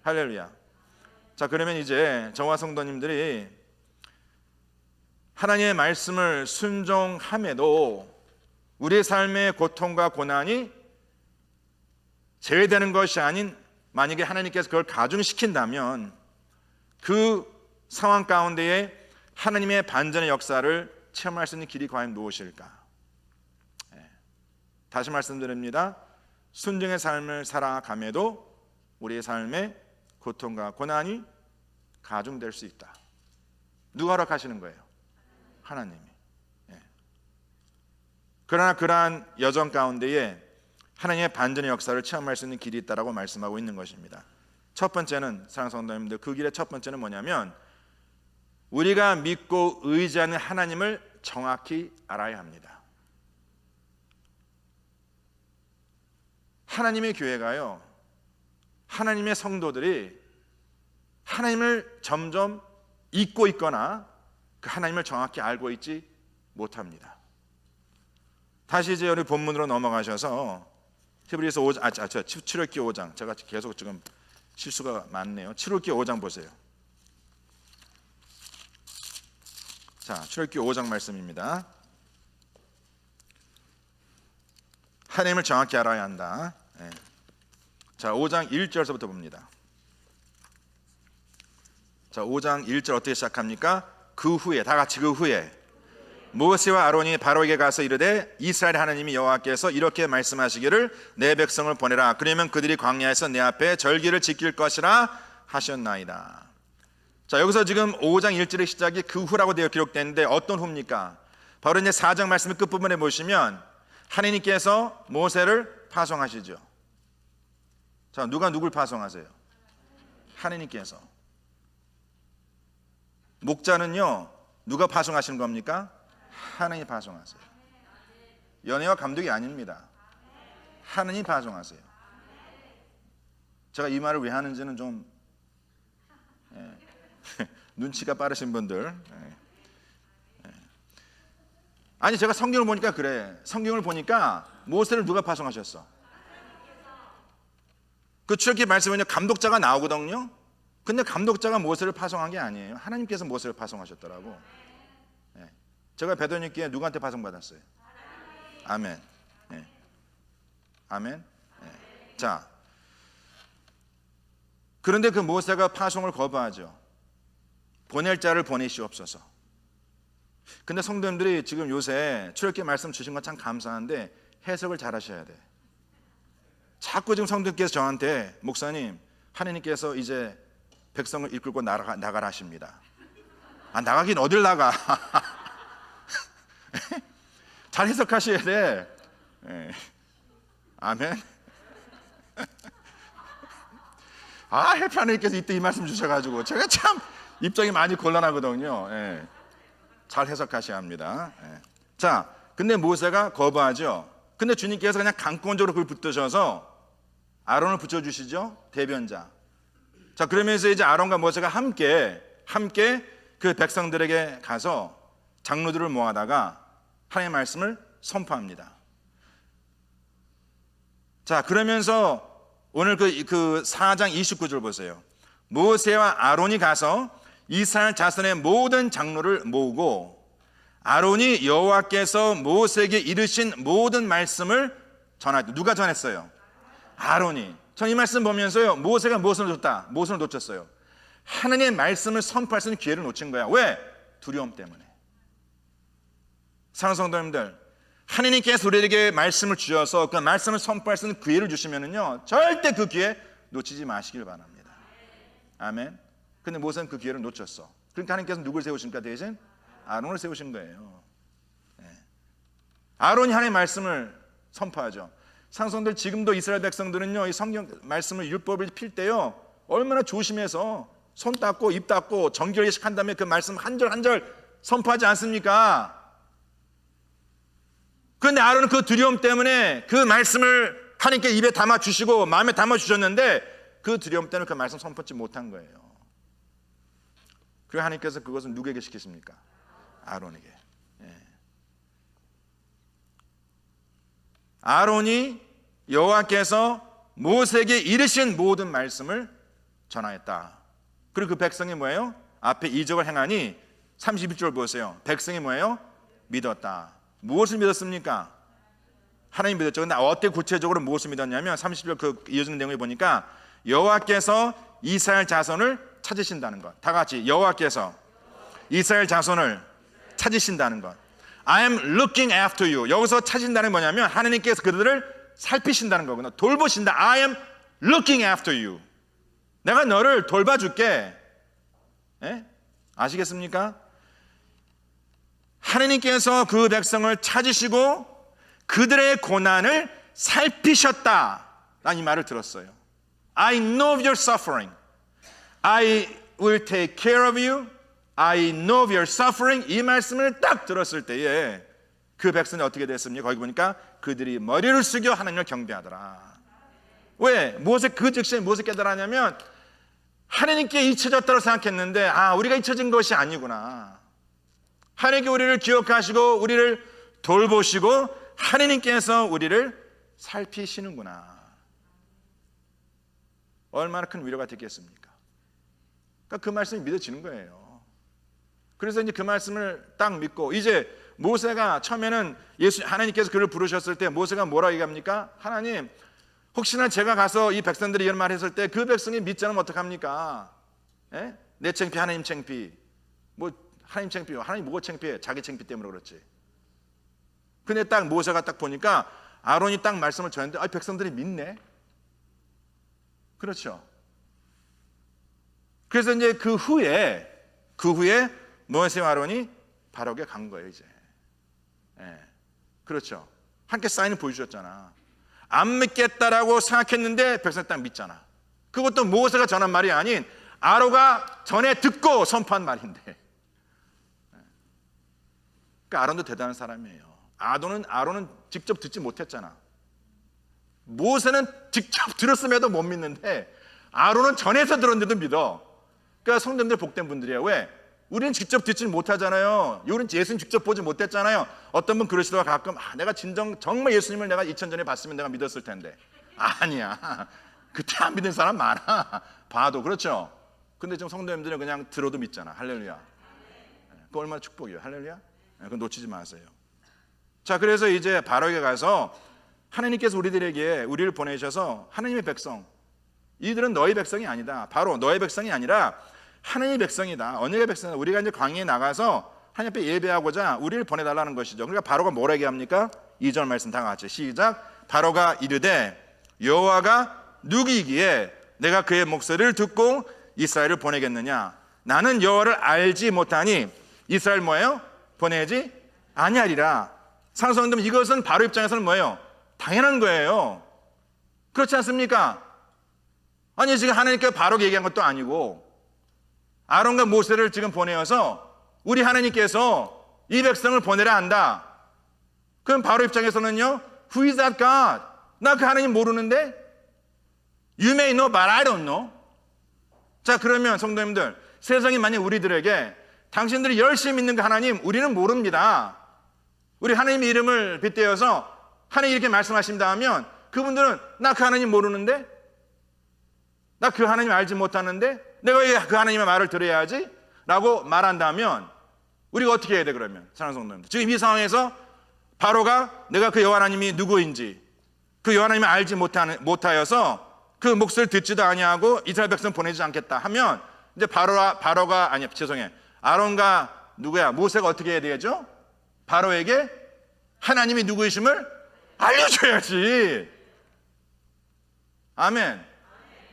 할렐루야. 자, 그러면 이제 저와 성도님들이 하나님의 말씀을 순종함에도 우리의 삶의 고통과 고난이 제외되는 것이 아닌, 만약에 하나님께서 그걸 가중시킨다면 그 상황 가운데에 하나님의 반전의 역사를 체험할 수 있는 길이 과연 무엇일까? 다시 말씀드립니다. 순종의 삶을 살아감에도 우리의 삶에 고통과 고난이 가중될 수 있다. 누가 허락하시는 거예요? 하나님이. 그러나 그러한 여정 가운데에 하나님의 반전의 역사를 체험할 수 있는 길이 있다라고 말씀하고 있는 것입니다. 첫 번째는, 사랑하는 성도님들, 그 길의 첫 번째는 뭐냐면 우리가 믿고 의지하는 하나님을 정확히 알아야 합니다. 하나님의 교회가요, 하나님의 성도들이 하나님을 점점 잊고 있거나 그 하나님을 정확히 알고 있지 못합니다. 다시 이제 우리 본문으로 넘어가셔서 히브리서 5장, 출애굽기 5장, 제가 계속 지금 실수가 많네요. 출애굽기 5장 보세요. 자, 출애굽기 5장 말씀입니다. 하나님을 정확히 알아야 한다. 자, 5장 1절서부터 봅니다. 자, 5장 1절 어떻게 시작합니까? 그 후에, 다 같이 그 후에 모세와 아론이 바로에게 가서 이르되 이스라엘 하나님이 여호와께서 이렇게 말씀하시기를 내 백성을 보내라. 그러면 그들이 광야에서 내 앞에 절기를 지킬 것이라 하셨나이다. 자, 여기서 지금 5장 1절의 시작이 그 후라고 되어 기록되는데 어떤 후입니까? 바로 이제 4장 말씀의 끝부분에 보시면 하나님께서 모세를 파송하시죠. 자, 누가 누굴 파송하세요? 하나님께서. 목자는요, 누가 파송하시는 겁니까? 하나님이 파송하세요. 연예와 감독이 아닙니다. 하나님이 파송하세요. 제가 이 말을 왜 하는지는 좀 눈치가 빠르신 분들, 아니 제가 성경을 보니까 그래. 성경을 보니까 모세를 누가 파송하셨어? 그 출애굽기 말씀에는 감독자가 나오거든요. 근데 감독자가 모세를 파송한 게 아니에요. 하나님께서 모세를 파송하셨더라고. 제가 베드로님께 누구한테 파송받았어요? 아멘. 아멘. 자, 그런데 그 모세가 파송을 거부하죠. 보낼 자를 보내시옵소서. 근데 성도님들이 지금 요새 출애굽기 말씀 주신 건 참 감사한데 해석을 잘 하셔야 돼. 자꾸 지금 성도님께서 저한테 목사님, 하나님께서 이제 백성을 이끌고 나가라 하십니다. 아, 나가긴 어딜 나가. 잘 해석하셔야 돼. 아멘. 아, 해피 하나님께서 이때 이 말씀 주셔가지고 제가 참 입장이 많이 곤란하거든요. 잘 해석하셔야 합니다. 자, 근데 모세가 거부하죠. 근데 주님께서 그냥 강권적으로 그걸 붙드셔서 아론을 붙여주시죠. 대변자. 자, 그러면서 이제 아론과 모세가 함께 그 백성들에게 가서 장로들을 모아다가 하나님의 말씀을 선포합니다. 자, 그러면서 오늘 그 4장 29절 보세요. 모세와 아론이 가서 이스라엘 자손의 모든 장로를 모으고 아론이 여호와께서 모세에게 이르신 모든 말씀을 전하였다. 누가 전했어요? 아론이. 전 이 말씀 보면서요, 모세가 무엇을 놓쳤다? 무엇을 놓쳤어요? 하나님의 말씀을 선포할 수 있는 기회를 놓친 거야. 왜? 두려움 때문에. 사랑하는 성도님들, 하나님께서 우리에게 말씀을 주셔서 그 말씀을 선포할 수 있는 기회를 주시면은요, 절대 그 기회 놓치지 마시길 바랍니다. 아멘. 근데 모세는 그 기회를 놓쳤어. 그러니까 하나님께서 누굴 세우신가? 대신 아론을 세우신 거예요. 아론이 하나님의 말씀을 선포하죠. 상성들, 지금도 이스라엘 백성들은요, 이 성경 말씀을 율법을 필 때요, 얼마나 조심해서 손 닦고 입 닦고 정결 예식한 다음에 그 말씀 한 절 한 절 선포하지 않습니까? 그런데 아론은 그 두려움 때문에 그 말씀을 하나님께 입에 담아 주시고 마음에 담아 주셨는데 그 두려움 때문에 그 말씀 선포하지 못한 거예요. 그리고 하나님께서 그것을 누구에게 시키십니까? 아론에게. 아론이 여호와께서 모세에게 이르신 모든 말씀을 전하였다. 그리고 그 백성이 뭐예요? 앞에 이적을 행하니 31절 보세요. 백성이 뭐예요? 믿었다. 무엇을 믿었습니까? 하나님 믿었죠. 근데 어떻게 구체적으로 무엇을 믿었냐면 30절 그 이어지는 내용을 보니까 여호와께서 이스라엘 자손을 찾으신다는 것. 다 같이 여호와께서 이스라엘 자손을 찾으신다는 것. I am looking after you. 여기서 찾으신다는 게 뭐냐면 하나님께서 그들을 살피신다는 거구나. 돌보신다. I am looking after you. 내가 너를 돌봐줄게. 아시겠습니까? 하나님께서 그 백성을 찾으시고 그들의 고난을 살피셨다. 난 이 말을 들었어요. I know of your suffering. I will take care of you. I know of your suffering. 이 말씀을 딱 들었을 때에 그 백성이 어떻게 됐습니까? 거기 보니까 그들이 머리를 숙여 하나님을 경배하더라. 왜? 무엇에 그 즉시 무엇을 깨달았냐면 하나님께 잊혀졌다고 생각했는데 우리가 잊혀진 것이 아니구나. 하나님께 우리를 기억하시고 우리를 돌보시고 하나님께서 우리를 살피시는구나. 얼마나 큰 위로가 됐겠습니까? 그러니까 그 말씀이 믿어지는 거예요. 그래서 이제 그 말씀을 딱 믿고 이제 모세가 처음에는 하나님께서 그를 부르셨을 때 모세가 뭐라고 얘기합니까? 하나님, 혹시나 제가 가서 이 백성들이 이런 말 했을 때 그 백성이 믿지 않으면 어떡합니까? 내 창피 하나님 창피. 뭐 하나님 창피해. 하나님 뭐가 창피해? 자기 창피 때문에 그렇지. 근데 딱 모세가 딱 보니까 아론이 딱 말씀을 전했는데 백성들이 믿네. 그렇죠. 그래서 이제 그 후에 모세와 아론이 바로에게 간 거예요 이제. 예. 그렇죠. 함께 사인을 보여주셨잖아. 안 믿겠다라고 생각했는데 백성이 딱 믿잖아. 그것도 모세가 전한 말이 아닌 아론가 전에 듣고 선포한 말인데. 그러니까 아론도 대단한 사람이에요. 아론은 직접 듣지 못했잖아. 모세는 직접 들었음에도 못 믿는데 아론은 전에서 들었는데도 믿어. 그러니까 성도님들 복된 분들이에요. 왜? 우리는 직접 듣지 못하잖아요. 우리는 예수님 직접 보지 못했잖아요. 어떤 분 그러시다가 가끔 내가 정말 예수님을 내가 2000년에 봤으면 내가 믿었을 텐데. 아니야. 그때 안 믿는 사람 많아. 봐도. 그렇죠. 근데 지금 성도님들은 그냥 들어도 믿잖아. 할렐루야. 그거 얼마나 축복이에요. 할렐루야. 그거 놓치지 마세요. 자, 그래서 이제 바로에게 가서 하나님께서 우리를 보내셔서 하나님의 백성, 이들은 너희 백성이 아니다. 바로 너희 백성이 아니라 하나님의 백성이다. 언약의 백성이다. 우리가 이제 광야에 나가서 하나님 앞에 예배하고자 우리를 보내달라는 것이죠. 그러니까 바로가 뭐라 얘기합니까? 2절 말씀 다 같이 시작. 바로가 이르되 여호와가 누구이기에 내가 그의 목소리를 듣고 이스라엘을 보내겠느냐? 나는 여호와를 알지 못하니 이스라엘 뭐예요? 보내지 아니하리라. 사랑하는 성도님, 이것은 바로 입장에서는 뭐예요? 당연한 거예요. 그렇지 않습니까? 아니 지금 하나님께서 바로 얘기한 것도 아니고 아론과 모세를 지금 보내어서 우리 하나님께서 이 백성을 보내라 한다. 그럼 바로 입장에서는요, Who is that God? 나 그 하나님 모르는데? You may know, but I don't know. 자, 그러면 성도님들, 세상이 만약 우리들에게 당신들이 열심히 믿는 그 하나님 우리는 모릅니다. 우리 하나님의 이름을 빗대어서 하나님 이렇게 말씀하신다 하면 그분들은 나 그 하나님 모르는데? 나 그 하나님 알지 못하는데? 내가 왜 그 하나님의 말을 들어야지? 라고 말한다면 우리가 어떻게 해야 돼 그러면? 사랑하는 성도님들, 지금 이 상황에서 바로가 내가 그 여호와 하나님이 누구인지 그 여호와 하나님을 알지 못하여서 그 목소리를 듣지도 아니하고 이스라엘 백성 보내지 않겠다 하면 이제 아론과 누구야? 모세가 어떻게 해야 되죠? 바로에게 하나님이 누구이심을 알려줘야지. 아멘.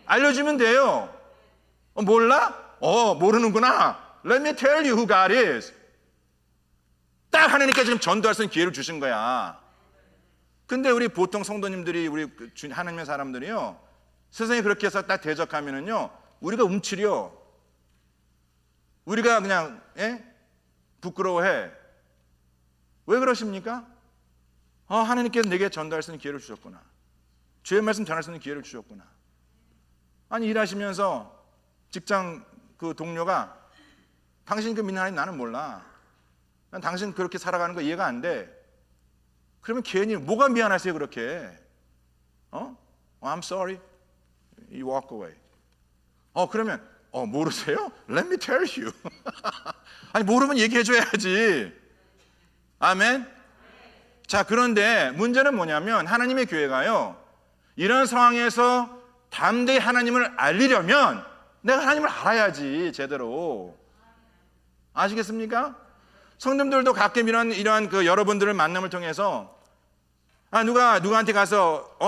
알려주면 돼요. 몰라? 모르는구나. Let me tell you who God is. 딱 하나님께 지금 전도할 수 있는 기회를 주신 거야. 근데 우리 보통 성도님들이 우리 하나님의 사람들이요, 세상에 그렇게 해서 딱 대적하면은요, 우리가 움츠려. 우리가 그냥 부끄러워해. 왜 그러십니까? 하나님께서 내게 전도할 수 있는 기회를 주셨구나. 주의 말씀 전할 수 있는 기회를 주셨구나. 아니 일하시면서 직장 그 동료가 당신 그 믿는 하나님 나는 몰라. 난 당신 그렇게 살아가는 거 이해가 안 돼. 그러면 괜히 뭐가 미안하세요 그렇게? I'm sorry. You walk away. 그러면 모르세요? Let me tell you. 아니 모르면 얘기해 줘야지. 아멘. 자, 그런데 문제는 뭐냐면 하나님의 교회가요, 이런 상황에서 담대히 하나님을 알리려면 내가 하나님을 알아야지 제대로. 아시겠습니까? 성도님들도 가끔 이러한 그 여러분들을 만남을 통해서 누구한테 가서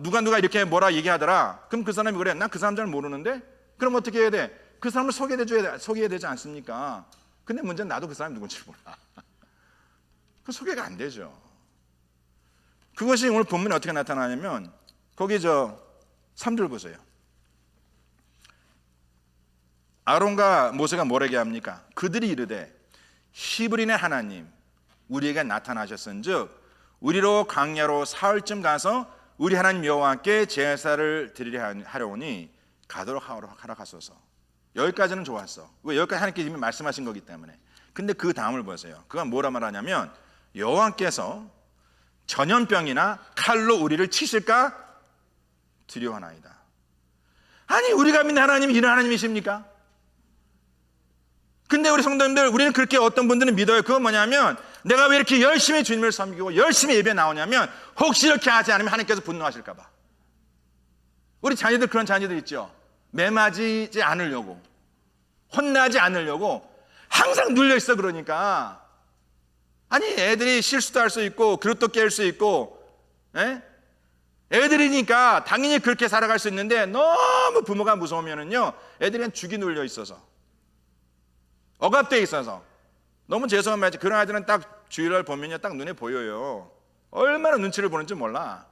누가 이렇게 뭐라 얘기하더라. 그럼 그 사람이 그래. 난 그 사람 잘 모르는데. 그럼 어떻게 해야 돼? 그 사람을 소개해야 되지 않습니까? 근데 문제는 나도 그 사람이 누군지 몰라. 그 소개가 안 되죠. 그것이 오늘 본문에 어떻게 나타나냐면 거기 3절 보세요. 아론과 모세가 뭐라게 합니까? 그들이 이르되 히브리인의 하나님 우리에게 나타나셨은즉 우리로 광야로 사흘쯤 가서 우리 하나님 여호와께 제사를 드리려 하려오니 가도록 하라 하소서. 여기까지는 좋았어. 왜? 여기까지 하나님께서 이미 말씀하신 거기 때문에. 근데 그 다음을 보세요. 그건 뭐라 말하냐면 여호와께서 전염병이나 칼로 우리를 치실까 두려워하나이다. 아니 우리가 믿는 하나님이 이런 하나님이십니까? 근데 우리 성도님들, 우리는 그렇게 어떤 분들은 믿어요. 그건 뭐냐면 내가 왜 이렇게 열심히 주님을 섬기고 열심히 예배 나오냐면 혹시 이렇게 하지 않으면 하나님께서 분노하실까 봐. 우리 자녀들, 그런 자녀들 있죠. 매맞이지 않으려고, 혼나지 않으려고 항상 눌려 있어. 그러니까 아니 애들이 실수도 할 수 있고 그릇도 깰 수 있고, 애들이니까 당연히 그렇게 살아갈 수 있는데 너무 부모가 무서우면은요 애들이 그냥 죽이 눌려 있어서 억압되어 있어서 너무 죄송한 말이지 그런 아이들은 딱 주일날 보면요 딱 눈에 보여요. 얼마나 눈치를 보는지 몰라.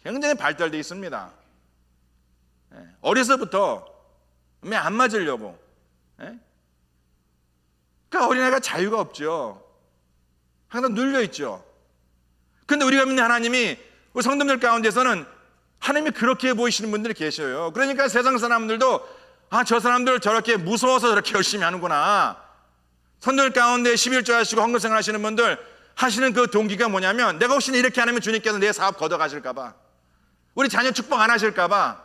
굉장히 발달되어 있습니다. 어려서부터 안 맞으려고. 그러니까 어린아이가 자유가 없죠. 항상 눌려있죠. 근데 우리가 믿는 하나님이 우리 성도들 가운데서는 하나님이 그렇게 보이시는 분들이 계셔요. 그러니까 세상 사람들도 저 사람들 저렇게 무서워서 저렇게 열심히 하는구나. 성도들 가운데 11조 하시고 헌금생활 하시는 분들 하시는 그 동기가 뭐냐면 내가 혹시 이렇게 안 하면 주님께서 내 사업 걷어가실까 봐, 우리 자녀 축복 안 하실까 봐,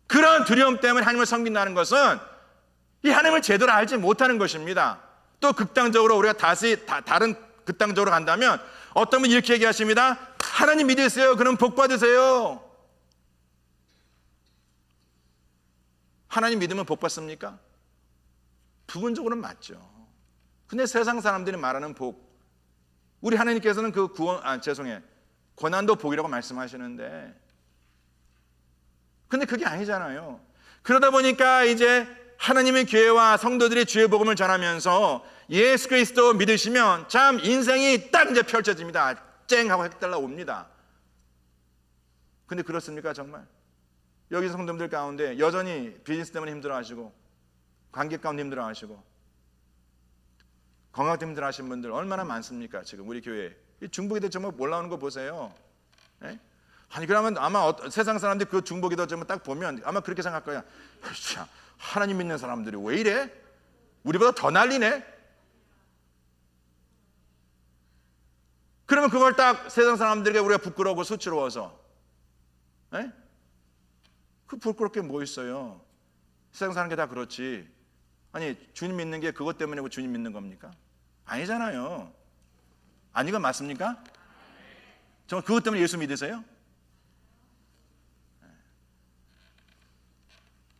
그런 두려움 때문에 하나님을 섬긴다는 것은 이 하나님을 제대로 알지 못하는 것입니다. 또 극단적으로 우리가 다른 극단적으로 간다면 어떤 분이 이렇게 얘기하십니다. 하나님 믿으세요. 그럼 복 받으세요. 하나님 믿으면 복 받습니까? 부분적으로는 맞죠. 근데 세상 사람들이 말하는 복, 우리 하나님께서는 그 고난도 복이라고 말씀하시는데, 근데 그게 아니잖아요. 그러다 보니까 이제 하나님의 교회와 성도들이 주의 복음을 전하면서 예수 그리스도 믿으시면 참 인생이 딱 이제 펼쳐집니다. 쨍 하고 획달라 옵니다. 근데 그렇습니까 정말? 여기 성도들 가운데 여전히 비즈니스 때문에 힘들어하시고 관계 가운데 힘들어하시고 건강 때문에 힘들어하시는 분들 얼마나 많습니까? 지금 우리 교회 이 중보기도 정말 올라오는 거 보세요. 아니 그러면 아마 세상 사람들이 그 중보기도 좀 딱 보면 아마 그렇게 생각할 거야. 하나님 믿는 사람들이 왜 이래? 우리보다 더 난리네? 그러면 그걸 딱 세상 사람들에게 우리가 부끄러우고 수치로워서, 그 부끄럽게 뭐 있어요? 세상 사는 게 다 그렇지. 아니 주님 믿는 게 그것 때문에 주님 믿는 겁니까? 아니잖아요. 아니가 맞습니까? 정말 그것 때문에 예수 믿으세요?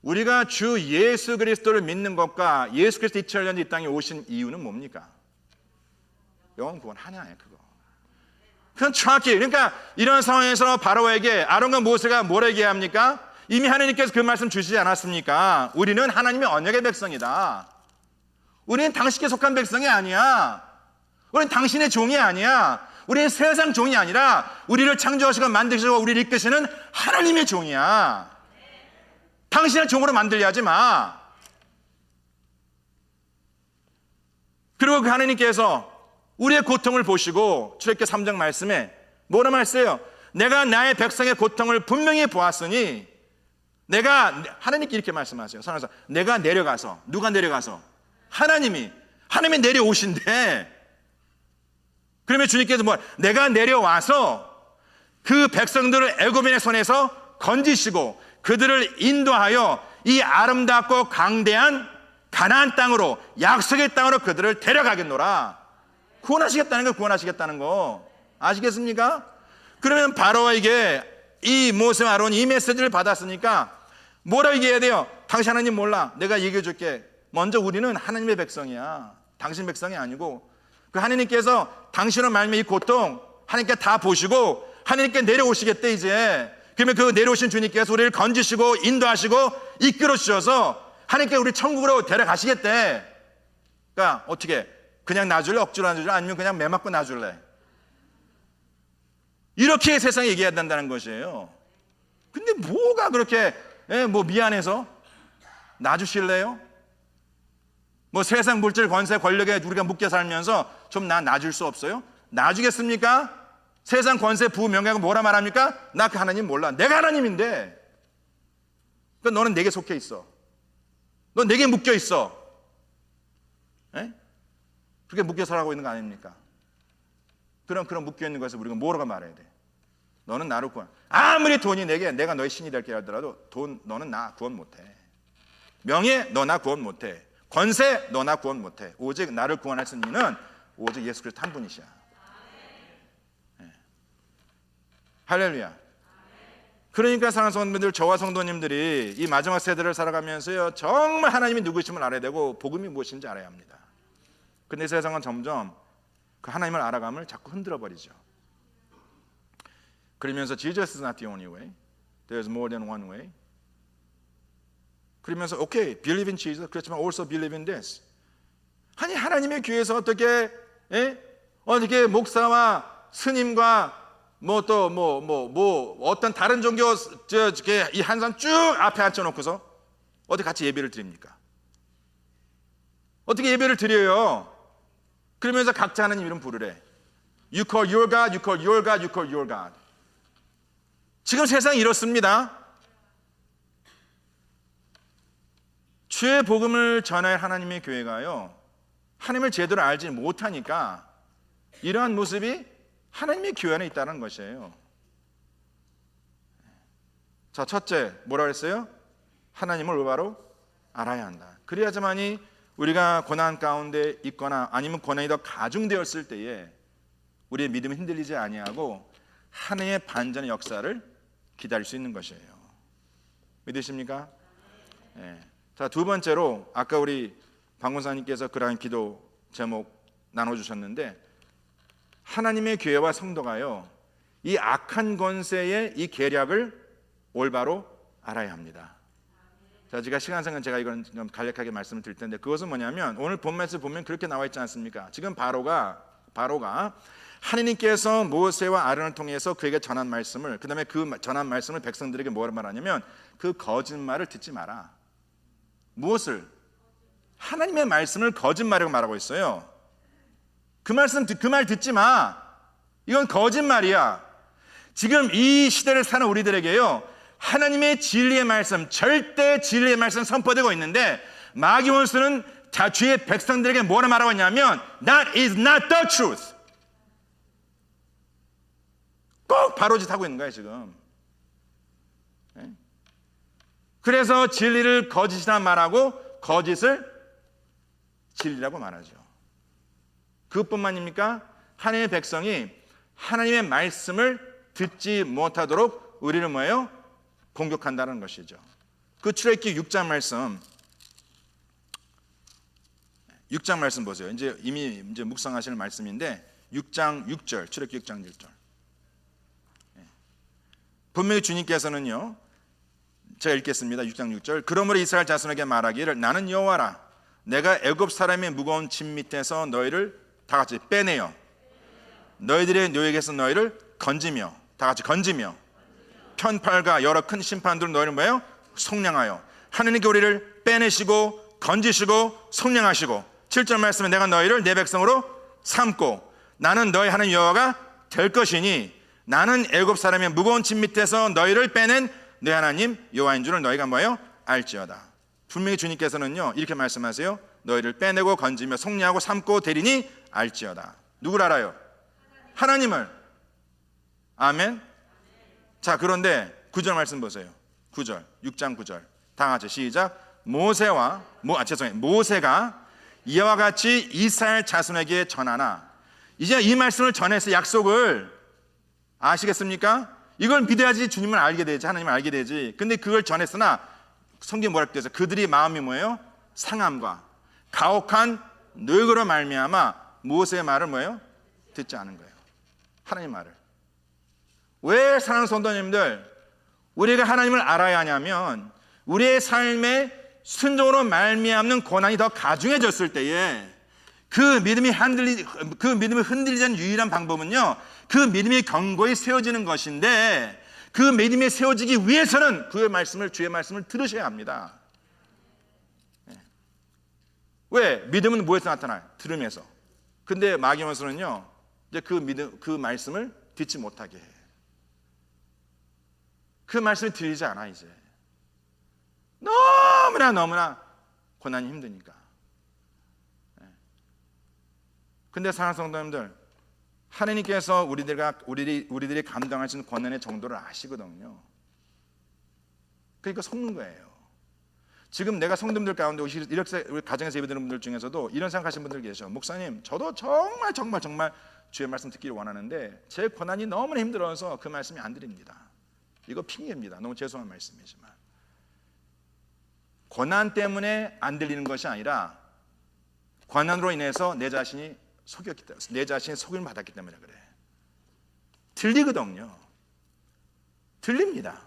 우리가 주 예수 그리스도를 믿는 것과 예수 그리스도 2000년 이 땅에 오신 이유는 뭡니까? 영원 구원 하나예요. 그건 정확히. 그러니까 이런 상황에서 바로에게 아론과 모세가 뭘 얘기해야 합니까? 이미 하나님께서 그 말씀 주시지 않았습니까? 우리는 하나님의 언약의 백성이다. 우리는 당신께 속한 백성이 아니야. 우리는 당신의 종이 아니야. 우리는 세상 종이 아니라 우리를 창조하시고 만드시고 우리를 이끄시는 하나님의 종이야. 당신을 종으로 만들려 하지 마. 그리고 그 하나님께서 우리의 고통을 보시고 출애굽기 3장 말씀에 뭐라 말씀해요? 내가 나의 백성의 고통을 분명히 보았으니 하나님께 이렇게 말씀하세요. 선하사 내가 내려가서, 누가 내려가서? 하나님이 내려오신대. 그러면 주님께서 내가 내려와서 그 백성들을 애굽인의 손에서 건지시고 그들을 인도하여 이 아름답고 강대한 가나안 땅으로, 약속의 땅으로 그들을 데려가겠노라. 구원하시겠다는 거, 구원하시겠다는 거 아시겠습니까? 그러면 바로에게 이 모세 아론이 이 메시지를 받았으니까 뭐라 얘기해야 돼요? 당신 하나님 몰라. 내가 얘기해 줄게. 먼저 우리는 하나님의 백성이야. 당신 백성이 아니고 그 하나님께서 당신을 말미암아 이 고통 하나님께 다 보시고 하나님께 내려오시겠대 이제. 그러면 그 내려오신 주님께서 우리를 건지시고 인도하시고 이끌어 주셔서 하나님께 우리 천국으로 데려가시겠대. 그러니까 어떻게 그냥 놔줄래? 억지로 놔줄래? 아니면 그냥 매 맞고 놔줄래? 이렇게 세상에 얘기해야 된다는 것이에요. 근데 뭐가 그렇게 미안해서 놔주실래요? 세상 물질 권세 권력에 우리가 묶여 살면서 좀 놔줄 수 없어요? 놔주겠습니까? 세상 권세 부귀 명예가 뭐라 말합니까? 나 그 하나님 몰라. 내가 하나님인데. 그러니까 너는 내게 속해 있어. 넌 내게 묶여 있어. 그렇게 묶여 살아가고 있는 거 아닙니까? 그런 묶여 있는 것을 우리가 뭐라고 말해야 돼? 너는 나를 구원. 아무리 돈이 내가 너의 신이 될게 하더라도 너는 나 구원 못해. 명예 너 나 구원 못해. 권세 너 나 구원 못해. 오직 나를 구원할 수 있는 이는 오직 예수 그리스도 한 분이시야. 할렐루야. 그러니까 사랑하는 성도님들, 저와 성도님들이 이 마지막 세대를 살아가면서요, 정말 하나님이 누구심을 알아야 되고 복음이 무엇인지 알아야 합니다. 근데 세상은 점점 그 하나님을 알아감을 자꾸 흔들어 버리죠. 그러면서 Jesus is not the only way. There's more than one way. 그러면서 okay, believe in Jesus. 그렇지만 also believe in this. 아니 하나님의 교회에서 어떻게 어떻게 목사와 스님과 어떤 다른 종교 이 한 사람 쭉 앞에 앉혀놓고서 어디 같이 예배를 드립니까? 어떻게 예배를 드려요? 그러면서 각자 하나님 이름 부르래. You call your God, you call your God, you call your God. 지금 세상이 이렇습니다. 주의 복음을 전할 하나님의 교회가요, 하나님을 제대로 알지 못하니까 이러한 모습이 하나님의 교회 안에 있다는 것이에요. 자, 첫째 뭐라 그랬어요? 하나님을 올바로 알아야 한다. 그래야지만이 우리가 고난 가운데 있거나 아니면 고난이 더 가중되었을 때에 우리의 믿음이 흔들리지 아니하고 하나님의 반전의 역사를 기다릴 수 있는 것이에요. 믿으십니까? 네. 자, 두 번째로 아까 우리 박문사님께서 그러한 기도 제목 나눠주셨는데, 하나님의 교회와 성도가요, 이 악한 권세의 이 계략을 올바로 알아야 합니다. 자, 제가 시간상은 제가 이건 좀 간략하게 말씀을 드릴 텐데, 그것은 뭐냐면 오늘 본문에서 보면 그렇게 나와 있지 않습니까? 지금 바로가 하나님께서 모세와 아론을 통해서 그에게 전한 말씀을, 그 다음에 그 전한 말씀을 백성들에게 뭐라 말하냐면 그 거짓말을 듣지 마라. 무엇을? 하나님의 말씀을 거짓말이라고 말하고 있어요. 그 말 듣지 마. 이건 거짓말이야. 지금 이 시대를 사는 우리들에게요, 하나님의 진리의 말씀, 절대 진리의 말씀 선포되고 있는데, 마귀 원수는 주의 백성들에게 뭐라 말하고 있냐면 That is not the truth. 꼭 바로짓 하고 있는 거예요 지금. 그래서 진리를 거짓이라 말하고 거짓을 진리라고 말하죠. 그것뿐만입니까? 하나님의 백성이 하나님의 말씀을 듣지 못하도록 우리를 뭐예요? 공격한다는 것이죠. 그 출애굽기 6장 말씀 보세요. 이미 묵상하시는 말씀인데 6장 6절, 출애굽기 6장 1절. 분명히 주님께서는요, 제가 읽겠습니다. 6장 6절. 그러므로 이스라엘 자손에게 말하기를 나는 여호와라. 내가 애굽 사람의 무거운 짐 밑에서 너희를 다 같이 빼내어 너희들의 노예에게서 너희를 건지며, 다 같이 건지며, 편팔과 여러 큰 심판들로 너희를 뭐예요? 속량하여. 하느님께 우리를 빼내시고 건지시고 속량하시고, 7절 말씀에 내가 너희를 내 백성으로 삼고 나는 너희 하나님 여호와가 될 것이니 나는 애굽 사람의 무거운 짐 밑에서 너희를 빼낸 내 하나님 여호와인 줄을 너희가 뭐예요? 알지어다. 분명히 주님께서는요 이렇게 말씀하세요. 너희를 빼내고 건지며 속량하고 삼고 되리니 알지어다. 누굴 알아요? 하나님을. 아멘. 자, 그런데 9절 말씀 보세요. 9절, 6장 9절 다 같이 시작. 모세가 이와 같이 이스라엘 자손에게 전하나. 이제 이 말씀을 전해서 약속을 아시겠습니까? 이걸 믿어야지 주님을 알게 되지, 하나님을 알게 되지. 근데 그걸 전했으나 성경에 뭐라고 되어 있어요? 그들이 마음이 뭐예요? 상함과 가혹한 노역으로 말미암아 모세의 말을 뭐예요? 듣지 않은 거예요. 하나님 말을. 왜 사랑하는 성도님들, 우리가 하나님을 알아야 하냐면 우리의 삶에 순종으로 말미암는 고난이 더 가중해졌을 때에 그 믿음이 흔들리지 않는 유일한 방법은요, 그 믿음이 견고히 세워지는 것인데, 그 믿음이 세워지기 위해서는 주의 말씀을 들으셔야 합니다. 왜? 믿음은 뭐에서 나타나요? 들으면서. 근데 마귀 원수는요, 이제 그 말씀을 듣지 못하게 해. 그 말씀이 들리지 않아. 이제 너무나 고난이 힘드니까. 근데 사랑하는 성도님들, 하나님께서 우리들이 감당할 수 있는 고난의 정도를 아시거든요. 그러니까 속는 거예요. 지금 내가 성도님들 가운데 이렇게 우리 가정에서 예배드리는 분들 중에서도 이런 생각하시는 분들 계셔. 목사님, 저도 정말 주의 말씀 듣기를 원하는데 제 고난이 너무나 힘들어서 그 말씀이 안 드립니다. 이거 핑계입니다. 너무 죄송한 말씀이지만 고난 때문에 안 들리는 것이 아니라 고난으로 인해서 내 자신이 속였기 때문에, 내 자신이 속임을 받았기 때문에 그래. 들리거든요. 들립니다.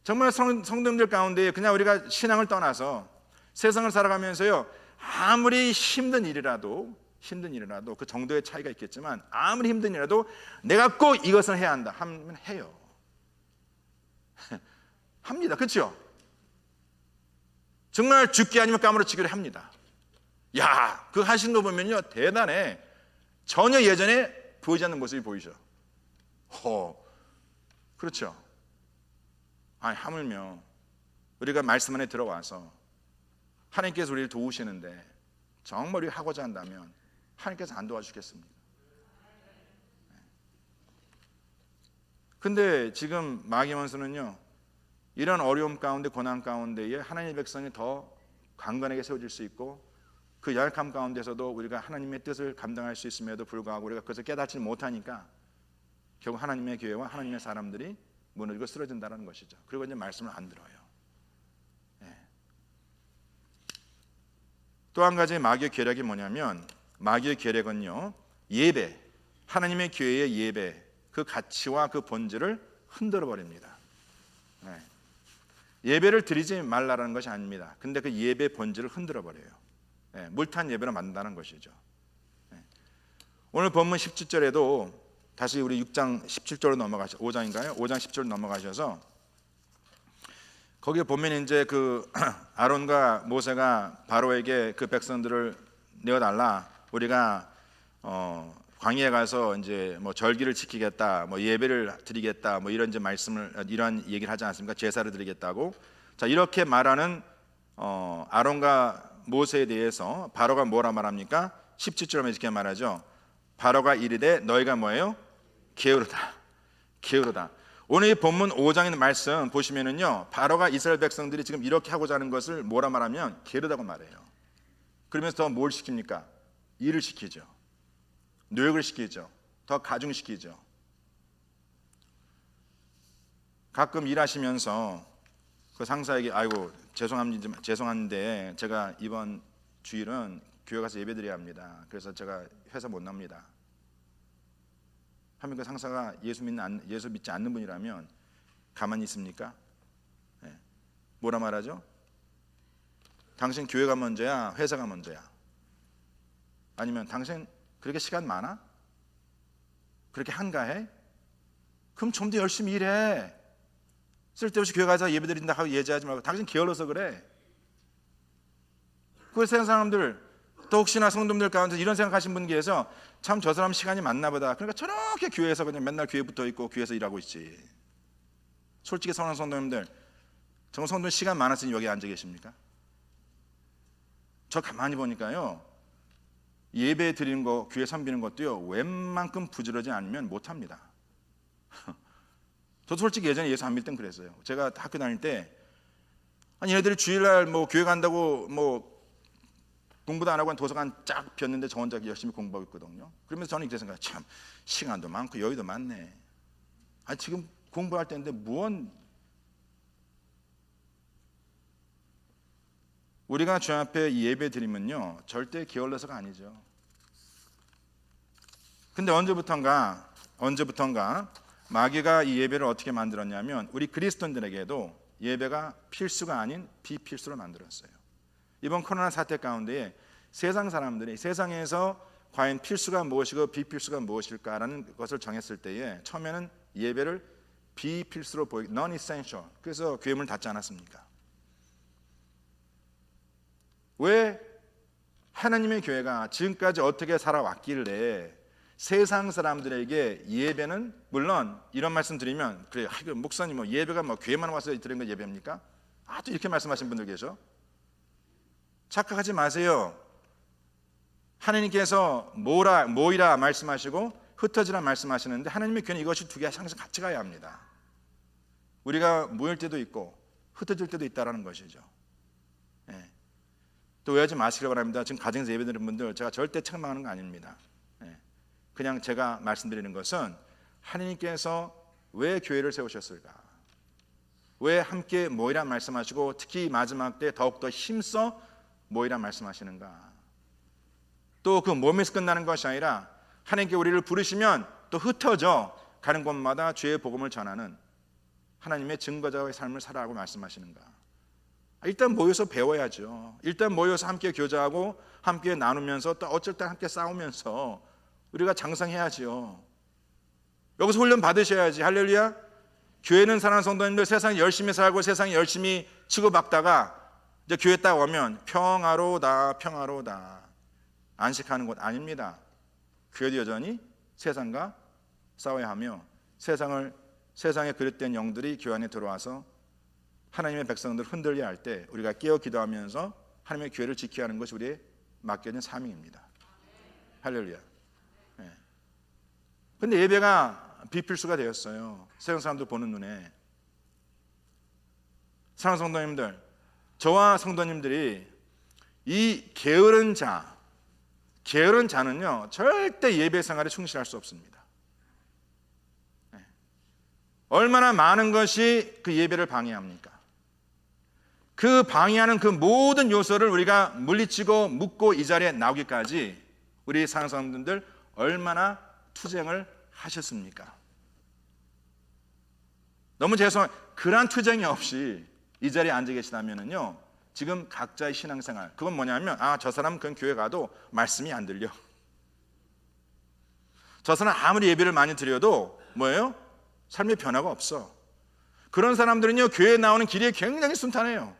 정말 성도님들 가운데 그냥 우리가 신앙을 떠나서 세상을 살아가면서요, 아무리 힘든 일이라도 그 정도의 차이가 있겠지만 아무리 힘든 일이라도 내가 꼭 이것을 해야 한다 하면 해요. 합니다. 그렇죠? 정말 죽기 아니면 까무러치기를 합니다. 야, 그거 하시는 거 보면요 대단해. 전혀 예전에 보이지 않는 모습이 보이죠. 그렇죠. 아니, 하물며 우리가 말씀 안에 들어와서 하나님께서 우리를 도우시는데 정말 우리가 하고자 한다면 하나님께서 안 도와주겠습니까? 근데 지금 마귀 원수는요, 이런 어려움 가운데, 고난 가운데에 하나님의 백성이 더 강건하게 세워질 수 있고, 그 연약함 가운데서도 우리가 하나님의 뜻을 감당할 수 있음에도 불구하고 우리가 그것을 깨닫지 못하니까 결국 하나님의 교회와 하나님의 사람들이 무너지고 쓰러진다는 것이죠. 그리고 이제 말씀을 안 들어요. 또 한 가지 마귀의 계략이 뭐냐면, 마귀의 계략은요, 예배, 하나님의 교회의 예배, 그 가치와 그 본질을 흔들어 버립니다. 예배를 드리지 말라는 것이 아닙니다. 근데 그 예배 본질을 흔들어 버려요. 물탄 예배로 만든다는 것이죠. 오늘 본문 17절에도 다시 우리 6장 17절로 넘어가셔, 5장인가요? 5장 10절 넘어가셔서 거기에 보면 이제 그 아론과 모세가 바로에게 그 백성들을 내어달라, 우리가 광야에 가서 이제 뭐 절기를 지키겠다, 뭐 예배를 드리겠다, 뭐 이런 이제 말씀을, 이런 얘기를 하지 않습니까? 제사를 드리겠다고. 자, 이렇게 말하는 아론과 모세에 대해서 바로가 뭐라 말합니까? 17절에 이렇게 말하죠. 바로가 이르되 너희가 뭐예요? 게으르다. 게으르다. 오늘 이 본문 5장에 있는 말씀 보시면은요, 바로가 이스라엘 백성들이 지금 이렇게 하고자 하는 것을 뭐라 말하면 게으르다고 말해요. 그러면서 더 뭘 시킵니까? 일을 시키죠. 노역을 시키죠. 더 가중시키죠. 가끔 일하시면서 그 상사에게 아이고 죄송한데 제가 이번 주일은 교회 가서 예배드려야 합니다. 그래서 제가 회사 못 납니다. 하면 그 상사가 예수 믿지 않는 분이라면 가만히 있습니까? 뭐라 말하죠? 당신 교회가 먼저야, 회사가 먼저야? 아니면 당신 그렇게 시간 많아? 그렇게 한가해? 그럼 좀 더 열심히 일해. 쓸데없이 교회 가서 예배드린다 하고 예제하지 말고 당신 게을러서 그래. 그 세상 사람들, 또 혹시나 성도님들 가운데 이런 생각하신 분 계셔서 참 저 사람 시간이 많나 보다. 그러니까 저렇게 교회에서 그냥 맨날 교회 붙어 있고 교회에서 일하고 있지. 솔직히 사랑하는 성도님들, 정말 성도님 시간 많았으니 여기 앉아 계십니까? 저 가만히 보니까요, 예배 드리는 거, 교회 섬기는 것도요, 웬만큼 부지런하지 않으면 못합니다. 저도 솔직히 예전에 예수 안 믿을 땐 그랬어요. 제가 학교 다닐 때 아니 얘네들이 주일날 뭐 교회 간다고 뭐 공부도 안 하고 도서관 쫙 폈는데 저 혼자 열심히 공부하고 있거든요. 그러면서 저는 이렇게 생각해요. 참 시간도 많고 여유도 많네. 아니 지금 공부할 때인데 무언, 우리가 주 앞에 예배 드리면요 절대 게을러서가 아니죠. 근데 언제부턴가 마귀가 이 예배를 어떻게 만들었냐면 우리 그리스도인들에게도 예배가 필수가 아닌 비필수로 만들었어요. 이번 코로나 사태 가운데 세상 사람들이 세상에서 과연 필수가 무엇이고 비필수가 무엇일까라는 것을 정했을 때에 처음에는 예배를 비필수로 보이기, non-essential. 그래서 교회 문을 닫지 않았습니까? 왜 하나님의 교회가 지금까지 어떻게 살아왔길래 세상 사람들에게 예배는, 물론 이런 말씀 드리면 그래요, 목사님 뭐 예배가 뭐 교회만 와서 드리는 거 예배입니까? 또 이렇게 말씀하시는 분들 계셔. 착각하지 마세요. 하나님께서 모이라 말씀하시고 흩어지라 말씀하시는데 하나님의 교회는 이것이 두 개가 항상 같이 가야 합니다. 우리가 모일 때도 있고 흩어질 때도 있다라는 것이죠. 또 오해하지 마시기 바랍니다. 지금 가정에서 예배드리는 분들 제가 절대 책망하는 거 아닙니다. 그냥 제가 말씀드리는 것은 하나님께서 왜 교회를 세우셨을까? 왜 함께 모이라 말씀하시고 특히 마지막 때 더욱더 힘써 모이라 말씀하시는가? 또 그 몸에서 끝나는 것이 아니라 하나님께 우리를 부르시면 또 흩어져 가는 곳마다 주의 복음을 전하는 하나님의 증거자의 삶을 살아가고 말씀하시는가? 일단 모여서 배워야죠. 일단 모여서 함께 교제하고 함께 나누면서 또 어쩔 때 함께 싸우면서 우리가 장성해야지요. 여기서 훈련 받으셔야지. 할렐루야. 교회는 사랑하는 성도님들, 세상에 열심히 살고 세상에 열심히 치고받다가 이제 교회 딱 오면 평화로다 평화로다 안식하는 곳 아닙니다. 교회도 여전히 세상과 싸워야 하며 세상에 그릇된 영들이 교회 안에 들어와서 하나님의 백성들을 흔들려 할 때 우리가 깨어 기도하면서 하나님의 교회를 지켜야 하는 것이 우리의 맡겨진 사명입니다. 할렐루야. 근데 예배가 비필수가 되었어요. 세상 사람들 보는 눈에. 사랑하는 성도님들, 저와 성도님들이 이 게으른 자는요 절대 예배 생활에 충실할 수 없습니다. 얼마나 많은 것이 그 예배를 방해합니까? 그 방해하는 그 모든 요소를 우리가 물리치고 묻고 이 자리에 나오기까지 우리 사랑하는 성도님들 얼마나 투쟁을 하셨습니까? 너무 죄송해요. 그러한 투쟁이 없이 이 자리에 앉아 계시다면요 지금 각자의 신앙생활 그건 뭐냐면 저 사람은 그건 교회 가도 말씀이 안 들려. 저 사람 아무리 예배를 많이 드려도 뭐예요? 삶의 변화가 없어. 그런 사람들은요 교회에 나오는 길이 굉장히 순탄해요.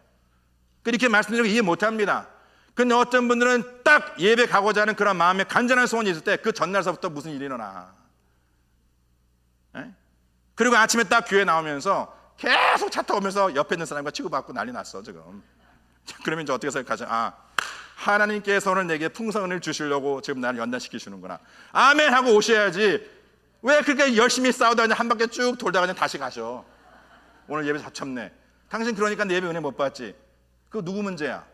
그렇게 말씀드리고 이해 못합니다. 근데 어떤 분들은 딱 예배 가고자 하는 그런 마음에 간절한 소원이 있을 때 그 전날서부터 무슨 일이 일어나. 그리고 아침에 딱 교회 나오면서 계속 차 타고 오면서 옆에 있는 사람과 치고받고 난리 났어 지금. 그러면 이제 어떻게 생각하죠? 하나님께서 오늘 내게 풍성을 주시려고 지금 나를 연단시키시는구나. 아멘 하고 오셔야지. 왜 그렇게 열심히 싸우다 그냥 한 바퀴 쭉 돌다가 그냥 다시 가셔? 오늘 예배 잡쳤네. 당신 그러니까 내 예배 은혜 못 받지. 그거 누구 문제야?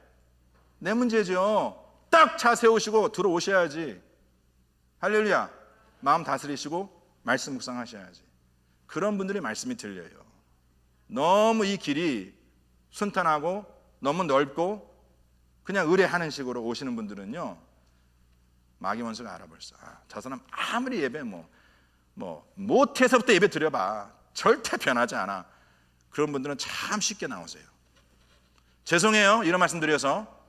내 문제죠. 딱 차 세우시고 들어오셔야지. 할렐루야. 마음 다스리시고 말씀 묵상하셔야지. 그런 분들의 말씀이 들려요. 너무 이 길이 순탄하고 너무 넓고 그냥 의뢰하는 식으로 오시는 분들은요 마귀 원수가 알아버렸어. 저 사람 아무리 예배 못해서부터 예배 드려봐 절대 변하지 않아. 그런 분들은 참 쉽게 나오세요. 죄송해요 이런 말씀 드려서.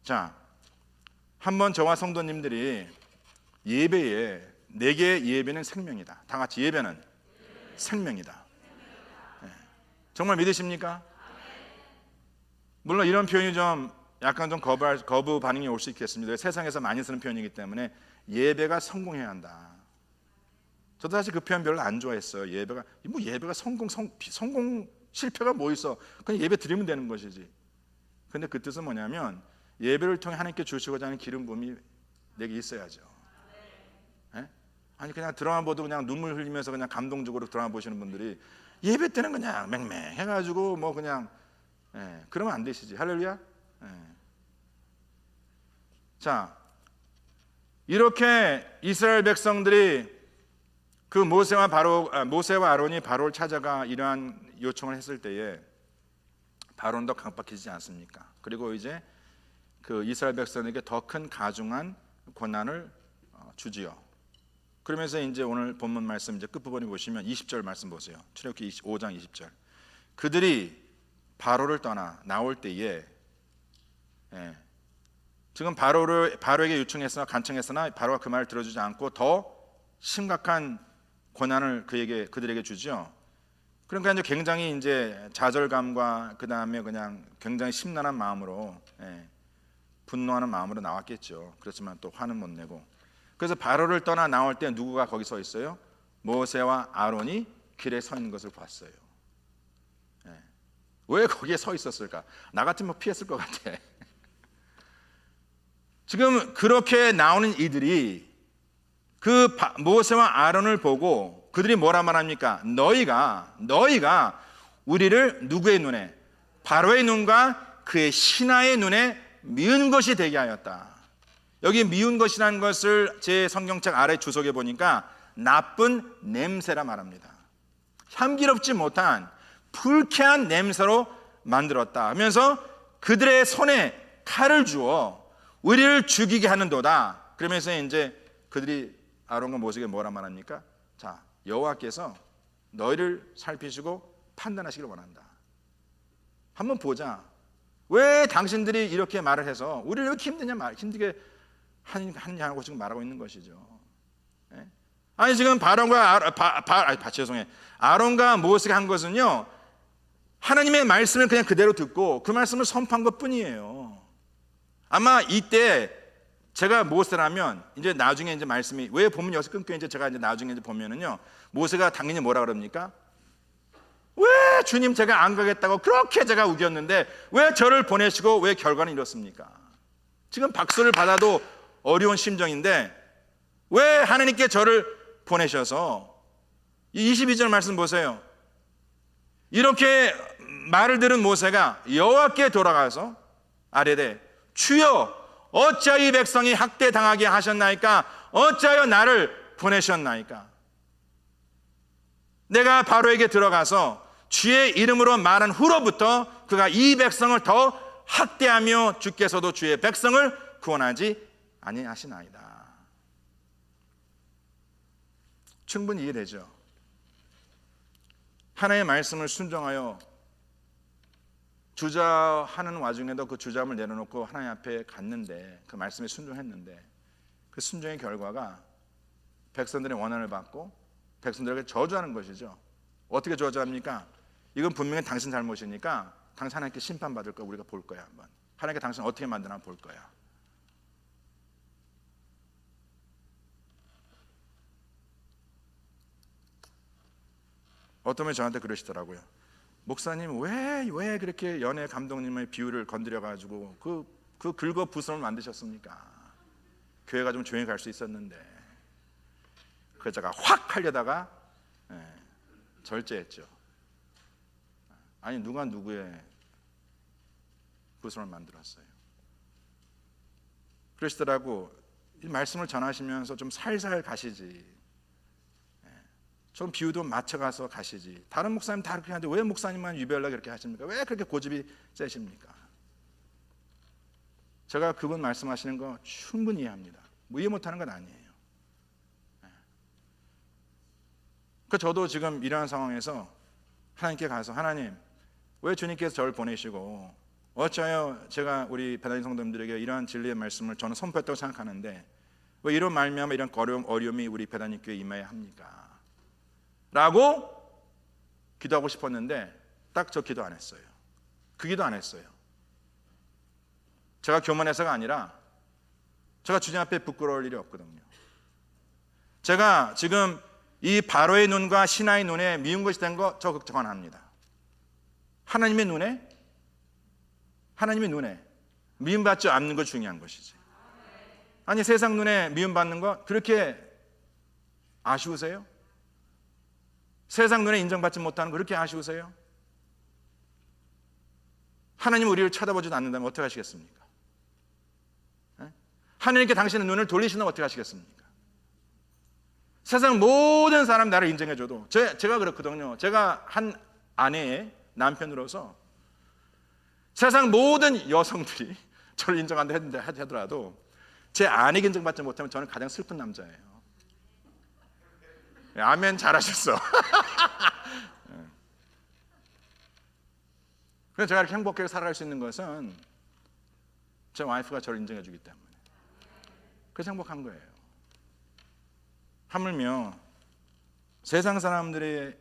자, 한번 저와 성도님들이 예배에 내게 예배는 생명이다. 다 같이 예배는 생명이다. 정말 믿으십니까? 물론 이런 표현이 좀 약간 좀 거부 반응이 올 수 있겠습니다. 세상에서 많이 쓰는 표현이기 때문에 예배가 성공해야 한다. 저도 사실 그 표현 별로 안 좋아했어요. 예배가 성공 실패가 뭐 있어? 그냥 예배 드리면 되는 것이지. 근데 그 뜻은 뭐냐면 예배를 통해 하나님께 주시고자 하는 기름 부음이 내게 있어야죠. 아니 그냥 드라마 보도 그냥 눈물 흘리면서 그냥 감동적으로 드라마 보시는 분들이 예배 때는 그냥 맹맹해가지고 뭐 그냥 그러면 안 되시지. 할렐루야. 자, 이렇게 이스라엘 백성들이 그 모세와 아론이 바로를 찾아가 이러한 요청을 했을 때에 바로는 더 강박해지지 않습니까? 그리고 이제 그 이스라엘 백성에게 더 큰 가중한 권한을 주지요. 그러면서 이제 오늘 본문 말씀 이제 끝부분에 보시면 20절 말씀 보세요. 출애굽기 5장 20절. 그들이 바로를 떠나 나올 때에 지금 바로에게 요청했으나 간청했으나 바로가 그 말을 들어주지 않고 더 심각한 권한을 그들에게 주죠. 그러니까 이제 굉장히 이제 좌절감과 그 다음에 그냥 굉장히 심란한 마음으로 분노하는 마음으로 나왔겠죠. 그렇지만 또 화는 못 내고. 그래서 바로를 떠나 나올 때 누구가 거기 서 있어요? 모세와 아론이 길에 서 있는 것을 봤어요. 왜 거기에 서 있었을까? 나 같으면 피했을 것 같아. 지금 그렇게 나오는 이들이 그 모세와 아론을 보고 그들이 뭐라 말합니까? 너희가 우리를 누구의 눈에? 바로의 눈과 그의 신하의 눈에 미운 것이 되게 하였다. 여기 미운 것이라는 것을 제 성경책 아래 주석에 보니까 나쁜 냄새라 말합니다. 향기롭지 못한 불쾌한 냄새로 만들었다 하면서 그들의 손에 칼을 주어 우리를 죽이게 하는도다. 그러면서 이제 그들이 아론과 모세에게 뭐라 말합니까? 자, 여호와께서 너희를 살피시고 판단하시기를 원한다. 한번 보자. 왜 당신들이 이렇게 말을 해서 우리를 왜 이렇게 힘들게 하느냐고 지금 말하고 있는 것이죠. 예? 아니 지금 아론과 모세가 한 것은요, 하나님의 말씀을 그냥 그대로 듣고 그 말씀을 선포한 것 뿐이에요. 아마 이때 제가 모세라면 이제 나중에 이제 말씀이 왜 보면 여기서 끊겨 이제 제가 이제 나중에 이제 보면은요, 모세가 당연히 뭐라 그럽니까? 왜 주님 제가 안 가겠다고 그렇게 제가 우겼는데 왜 저를 보내시고 왜 결과는 이렇습니까? 지금 박수를 받아도 어려운 심정인데 왜 하나님께 저를 보내셔서 이 22절 말씀 보세요. 이렇게 말을 들은 모세가 여호와께 돌아가서 아뢰되 주여 어찌하여 이 백성이 학대당하게 하셨나이까? 어찌하여 나를 보내셨나이까? 내가 바로에게 들어가서 주의 이름으로 말한 후로부터 그가 이 백성을 더 학대하며 주께서도 주의 백성을 구원하지 아니하시나이다. 충분히 이해되죠? 하나님의 말씀을 순종하여 주저하는 와중에도 그 주저함을 내려놓고 하나님 앞에 갔는데 그 말씀에 순종했는데 그 순종의 결과가 백성들의 원한을 받고 백성들에게 저주하는 것이죠. 어떻게 저주합니까? 이건 분명히 당신 잘못이니까 당신 하나님께 심판받을 거 우리가 볼 거야. 한번 하나님께 당신 어떻게 만드나 볼 거야. 어떤 분이 저한테 그러시더라고요. 목사님 왜 그렇게 연애 감독님의 비유를 건드려 가지고 그 긁어 부스럼을 만드셨습니까? 교회가 좀 조용히 갈 수 있었는데 그래서 제가 확 하려다가 절제했죠. 아니 누가 누구의 부스럼을 만들었어요? 그러시더라고. 이 말씀을 전하시면서 좀 살살 가시지. 좀 비유도 맞춰가서 가시지. 다른 목사님 다 그렇게 하는데 왜 목사님만 유별나게 그렇게 하십니까? 왜 그렇게 고집이 세십니까? 제가 그분 말씀하시는 거 충분히 이해합니다. 뭐 이해 못하는 건 아니에요. 그 저도 지금 이러한 상황에서 하나님께 가서 하나님 왜 주님께서 저를 보내시고 어찌하여 제가 우리 배단임 성도님들에게 이러한 진리의 말씀을 저는 선포했다고 생각하는데 왜 이런 말미암아 이런 어려움이 우리 배단임 교회에 임해야 합니까? 라고 기도하고 싶었는데 딱 저 기도 안 했어요. 그 기도 안 했어요. 제가 교만해서가 아니라 제가 주님 앞에 부끄러울 일이 없거든요. 제가 지금 이 바로의 눈과 신하의 눈에 미운 것이 된 거 저 걱정 안 합니다. 하나님의 눈에 미움받지 않는 거 중요한 것이지. 아니 세상 눈에 미움받는 거 그렇게 아쉬우세요? 세상 눈에 인정받지 못하는 거 그렇게 아쉬우세요? 하나님 우리를 쳐다보지도 않는다면 어떻게 하시겠습니까? 하나님께 당신의 눈을 돌리시면 어떻게 하시겠습니까? 세상 모든 사람 나를 인정해줘도 제가 그렇거든요. 제가 한 아내의 남편으로서 세상 모든 여성들이 저를 인정한다 하더라도 제 아내에게 인정받지 못하면 저는 가장 슬픈 남자예요. 아멘 잘하셨어. 그래서 제가 이렇게 행복하게 살아갈 수 있는 것은 제 와이프가 저를 인정해 주기 때문에 그래서 행복한 거예요. 하물며 세상 사람들이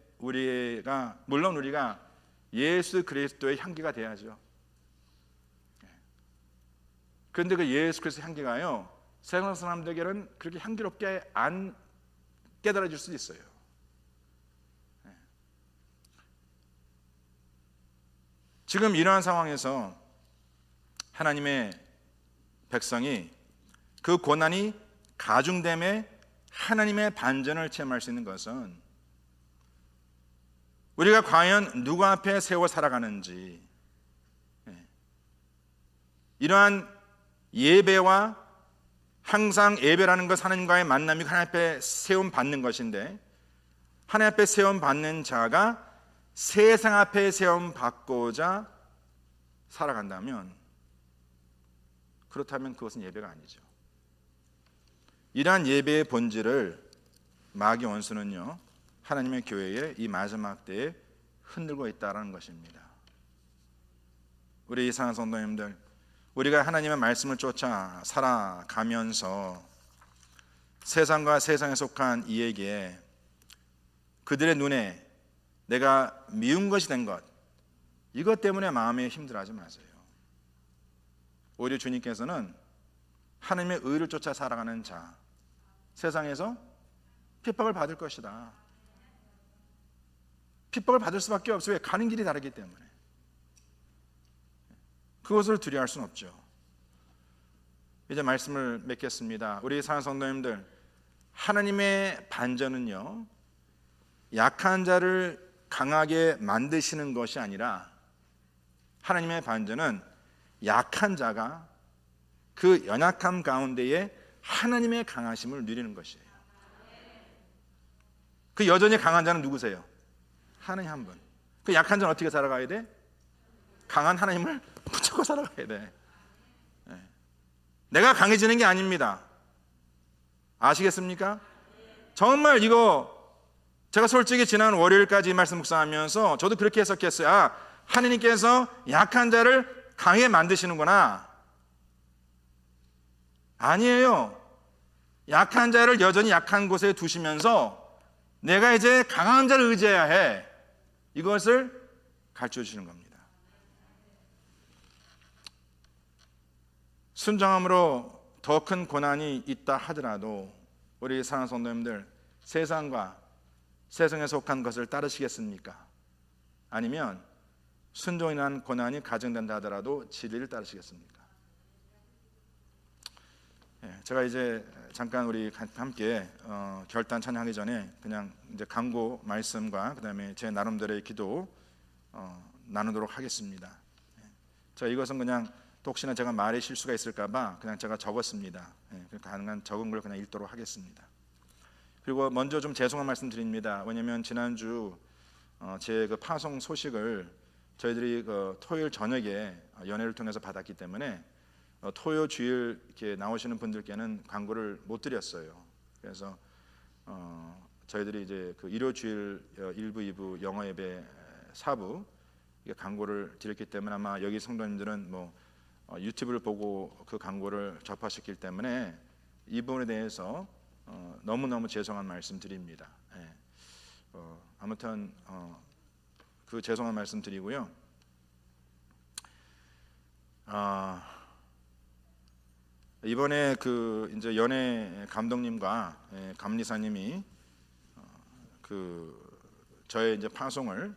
물론 우리가 예수 그리스도의 향기가 돼야죠. 그런데 그 예수 그리스도의 향기가요 세상 사람들에게는 그렇게 향기롭게 안 깨달아질 수도 있어요. 지금 이러한 상황에서 하나님의 백성이 그 고난이 가중됨에 하나님의 반전을 체험할 수 있는 것은 우리가 과연 누구 앞에 세워 살아가는지 이러한 예배와 항상 예배라는 것 하나님과의 만남이 하나님 앞에 세움 받는 것인데, 하나님 앞에 세움 받는 자가 세상 앞에 세움 받고자 살아간다면, 그렇다면 그것은 예배가 아니죠. 이러한 예배의 본질을 마귀 원수는요, 하나님의 교회의 이 마지막 때에 흔들고 있다는 것입니다. 우리 사랑하는 성도님들, 우리가 하나님의 말씀을 쫓아 살아가면서 세상과 세상에 속한 이에게 그들의 눈에 내가 미운 것이 된 것, 이것 때문에 마음에 힘들어하지 마세요. 오히려 주님께서는 하나님의 의를 쫓아 살아가는 자, 세상에서 핍박을 받을 것이다. 핍박을 받을 수밖에 없어요. 왜? 가는 길이 다르기 때문에. 그것을 두려워할 수는 없죠. 이제 말씀을 맺겠습니다. 우리 사랑하는 성도님들, 하나님의 반전은요, 약한 자를 강하게 만드시는 것이 아니라, 하나님의 반전은 약한 자가 그 연약함 가운데에 하나님의 강하심을 누리는 것이에요. 그 여전히 강한 자는 누구세요? 하나님 한 분. 그 약한 자는 어떻게 살아가야 돼? 강한 하나님을 붙잡고 살아가야 돼. 내가 강해지는 게 아닙니다. 아시겠습니까? 정말 이거 제가 솔직히 지난 월요일까지 이 말씀 묵상하면서 저도 그렇게 해석했어요. 아, 하나님께서 약한 자를 강해 만드시는구나. 아니에요. 약한 자를 여전히 약한 곳에 두시면서 내가 이제 강한 자를 의지해야 해, 이것을 가르쳐 주시는 겁니다. 순종함으로 더 큰 고난이 있다 하더라도 우리 사랑하는 성도님들, 세상과 세상에 속한 것을 따르시겠습니까? 아니면 순종이란 고난이 가정된다 하더라도 진리를 따르시겠습니까? 제가 이제 잠깐 우리 함께 결단 찬양하기 전에 그냥 이제 강구 말씀과 그다음에 제 나름대로의 기도 나누도록 하겠습니다. 자, 이것은 그냥 또 혹시나 제가 말에 실수가 있을까봐 그냥 제가 적었습니다. 가능한 적은 걸 그냥 읽도록 하겠습니다. 그리고 먼저 좀 죄송한 말씀 드립니다. 왜냐하면 지난주 제 그 파송 소식을 저희들이 그 토요일 저녁에 연회를 통해서 받았기 때문에 토요 주일 이렇게 나오시는 분들께는 광고를 못 드렸어요. 그래서 저희들이 이제 그 일요 주일 1부, 2부 영어 예배 4부 광고를 드렸기 때문에 아마 여기 성도님들은 뭐 유튜브를 보고 그 광고를 접하셨기 때문에 이 부분에 대해서 너무너무 죄송한 말씀 드립니다. 아무튼 그 죄송한 말씀 드리고요. 이번에 그 이제 연예 감독님과 감리사님이 그 저의 이제 파송을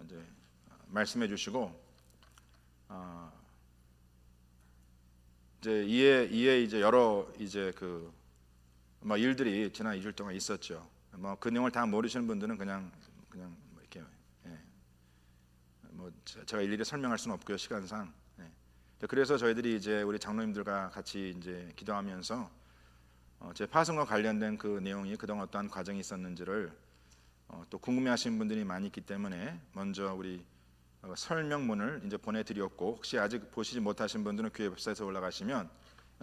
이제 말씀해 주시고 이제 이에 이제 여러 이제 그 뭐 일들이 지난 2주 동안 있었죠. 뭐 그 내용을 다 모르시는 분들은 그냥 이렇게 뭐 제가 일일이 설명할 수는 없고요, 시간상. 그래서 저희들이 이제 우리 장로님들과 같이 이제 기도하면서 제 파송과 관련된 그 내용이 그동안 어떠한 과정이 있었는지를 또 궁금해하시는 분들이 많이 있기 때문에 먼저 우리 설명문을 이제 보내드렸고, 혹시 아직 보시지 못하신 분들은 교회 웹사이트에 올라가시면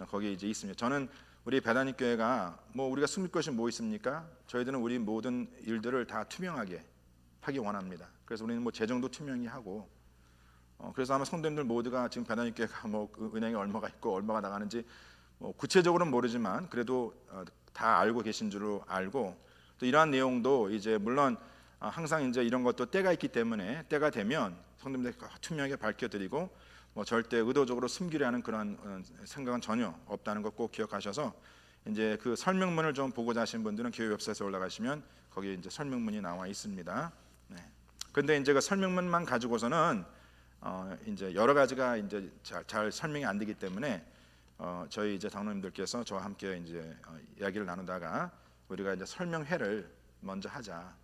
거기 이제 있습니다. 저는 우리 배단위 교회가 뭐 우리가 숨길 것이 뭐 있습니까? 저희들은 우리 모든 일들을 다 투명하게 하기 원합니다. 그래서 우리는 뭐 재정도 투명히 하고, 그래서 아마 성도님들 모두가 지금 배단위 교회가 뭐 은행에 얼마가 있고 얼마가 나가는지 뭐 구체적으로는 모르지만 그래도 다 알고 계신 줄로 알고, 또 이러한 내용도 이제 물론 항상 이제 이런 것도 때가 있기 때문에 때가 되면 성도님들 투명하게 밝혀드리고 뭐 절대 의도적으로 숨기려 하는 그런 생각은 전혀 없다는 것 꼭 기억하셔서 이제 그 설명문을 좀 보고자 하신 분들은 교회 웹사이트에 올라가시면 거기에 이제 설명문이 나와 있습니다. 근데 이제 그 설명문만 가지고서는 이제 여러 가지가 이제 잘 설명이 안 되기 때문에 저희 이제 장로님들께서 저와 함께 이제 이야기를 나누다가 우리가 이제 설명회를 먼저 하자.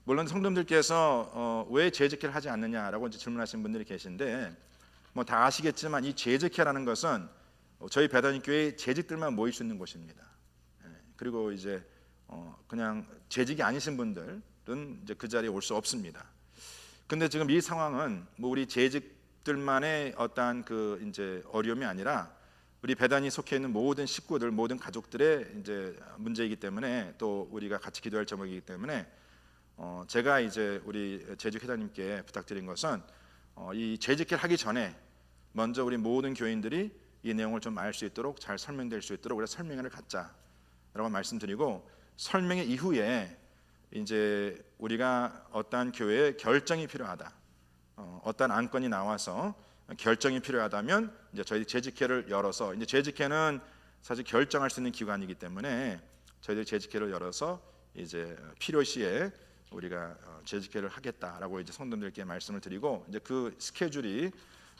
물론 성도님들께서 왜 재직회를 하지 않느냐라고 이제 질문하신 분들이 계신데, 뭐 다 아시겠지만 이 재직회라는 것은 저희 배단위 교회 재직들만 모일 수 있는 곳입니다. 그리고 이제 그냥 재직이 아니신 분들은 이제 그 자리에 올 수 없습니다. 근데 지금 이 상황은 뭐 우리 재직들만의 어떠한 그 이제 어려움이 아니라 우리 배단이 속해 있는 모든 식구들, 모든 가족들의 이제 문제이기 때문에, 또 우리가 같이 기도할 제목이기 때문에 제가 이제 우리 재직 회장님께 부탁드린 것은 이 재직회를 하기 전에 먼저 우리 모든 교인들이 이 내용을 좀 알 수 있도록, 잘 설명될 수 있도록 우리가 설명회를 갖자라고 말씀드리고, 설명회 이후에 이제 우리가 어떠한 교회에 결정이 필요하다, 어떠한 안건이 나와서 결정이 필요하다면 이제 저희 재직회를 열어서, 이제 재직회는 사실 결정할 수 있는 기관이기 때문에 저희들이 재직회를 열어서 이제 필요시에 우리가 재직회를 하겠다라고 이제 성도들께 말씀을 드리고, 이제 그 스케줄이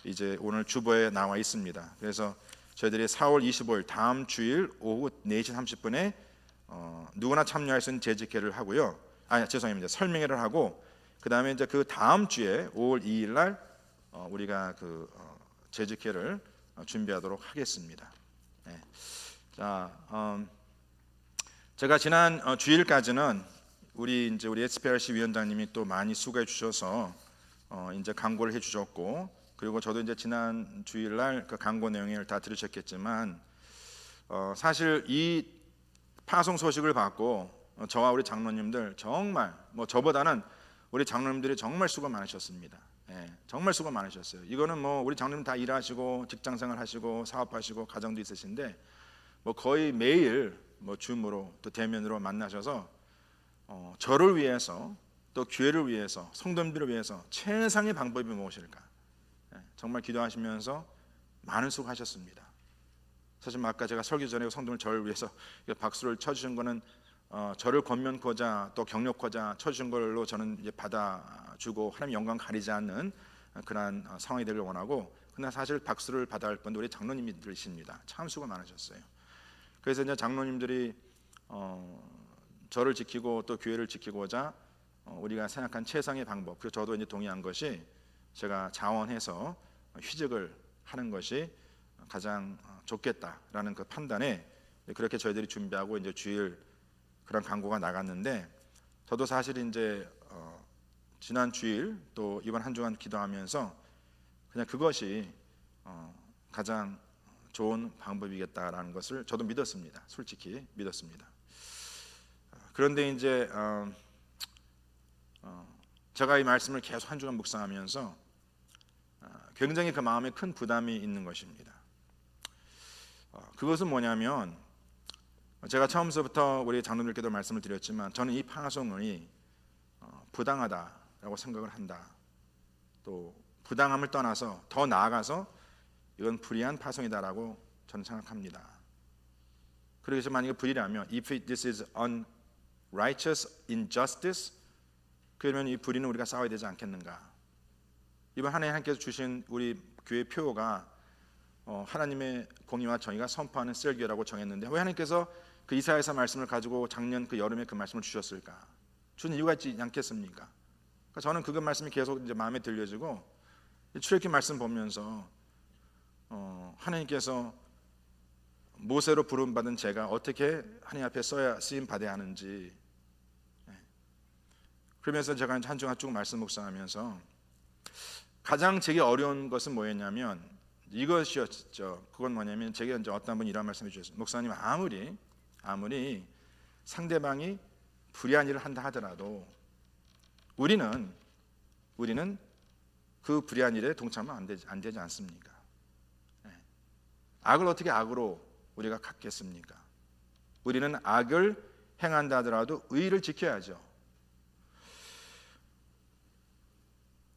이제 오늘 주보에 나와 있습니다. 그래서 저희들이 4월 25일 다음 주일 오후 4시 30분에 누구나 참여할 수 있는 재직회를 하고요. 죄송합니다. 설명회를 하고, 그 다음에 이제 그 다음 주에 5월 2일 날 우리가 그 재직회를 준비하도록 하겠습니다. 네. 자, 제가 지난 주일까지는 우리 SPRC 위원장님이 또 많이 수고해 주셔서 이제 강고를 해 주셨고, 그리고 저도 이제 지난 주일날 그 강고 내용을 다 들으셨겠지만, 사실 이 파송 소식을 받고 저와 우리 장로님들 정말 뭐 저보다는 우리 장로님들이 정말 수고 많으셨습니다. 정말 수고 많으셨어요. 이거는 뭐 우리 장로님 다 일하시고 직장생활 하시고 사업하시고 가정도 있으신데 뭐 거의 매일 뭐 줌으로 또 대면으로 만나셔서 저를 위해서 또 교회를 위해서 성도님들을 위해서 최상의 방법이 무엇일까 정말 기도하시면서 많은 수고하셨습니다. 사실 아까 제가 설교 전에 성도들 저를 위해서 박수를 쳐주신 거는 저를 권면코자 또 격려코자 쳐주신 걸로 저는 이제 받아주고 하나님 영광 가리지 않는 그러한 상황이 되길 원하고, 그러나 사실 박수를 받아야 할 분도 우리 장로님들이십니다. 참 수고 많으셨어요. 그래서 이제 장로님들이 저를 지키고 또 교회를 지키고자 우리가 생각한 최상의 방법, 그리고 저도 이제 동의한 것이 제가 자원해서 휴직을 하는 것이 가장 좋겠다라는 그 판단에 그렇게 저희들이 준비하고 이제 주일 그런 광고가 나갔는데, 저도 사실 이제 지난 주일 또 이번 한 주간 기도하면서 그냥 그것이 가장 좋은 방법이겠다라는 것을 저도 믿었습니다. 솔직히 믿었습니다. 그런데 이제 제가 이 말씀을 계속 한 주간 묵상하면서 굉장히 그 마음에 큰 부담이 있는 것입니다. 그것은 뭐냐면, 제가 처음서부터 우리 장로들께도 말씀을 드렸지만 저는 이 파송이 부당하다라고 생각을 한다. 또 부당함을 떠나서 더 나아가서 이건 불의한 파송이다라고 저는 생각합니다. 그래서 만약에 불의라면 if this is unrighteous injustice, 그러면 이 불의는 우리가 싸워야 되지 않겠는가. 이번 한 해 하나님께서 주신 우리 교회 표가 하나님의 공의와 정의가 선포하는 셀교라고 정했는데, 왜 하나님께서 그 이사야서 말씀을 가지고 작년 그 여름에 그 말씀을 주셨을까? 주는 이유가 있지 않겠습니까? 그러니까 저는 그 말씀이 계속 이제 마음에 들려지고, 출애굽기 말씀 보면서 하나님께서 모세로 부름받은 제가 어떻게 하나님 앞에 쓰임 받아야 하는지, 그러면서 제가 한 주간 쭉 말씀 묵상하면서 가장 제게 어려운 것은 뭐였냐면 이것이었죠. 그건 뭐냐면, 제게 이제 어떤 분이 이런 말씀해 주셨어요. 목사님, 아무리 상대방이 불의한 일을 한다 하더라도 우리는 그 불의한 일에 동참하면 안 되지 않습니까? 악을 어떻게 악으로 우리가 갚겠습니까? 우리는 악을 행한다 하더라도 의를 지켜야죠.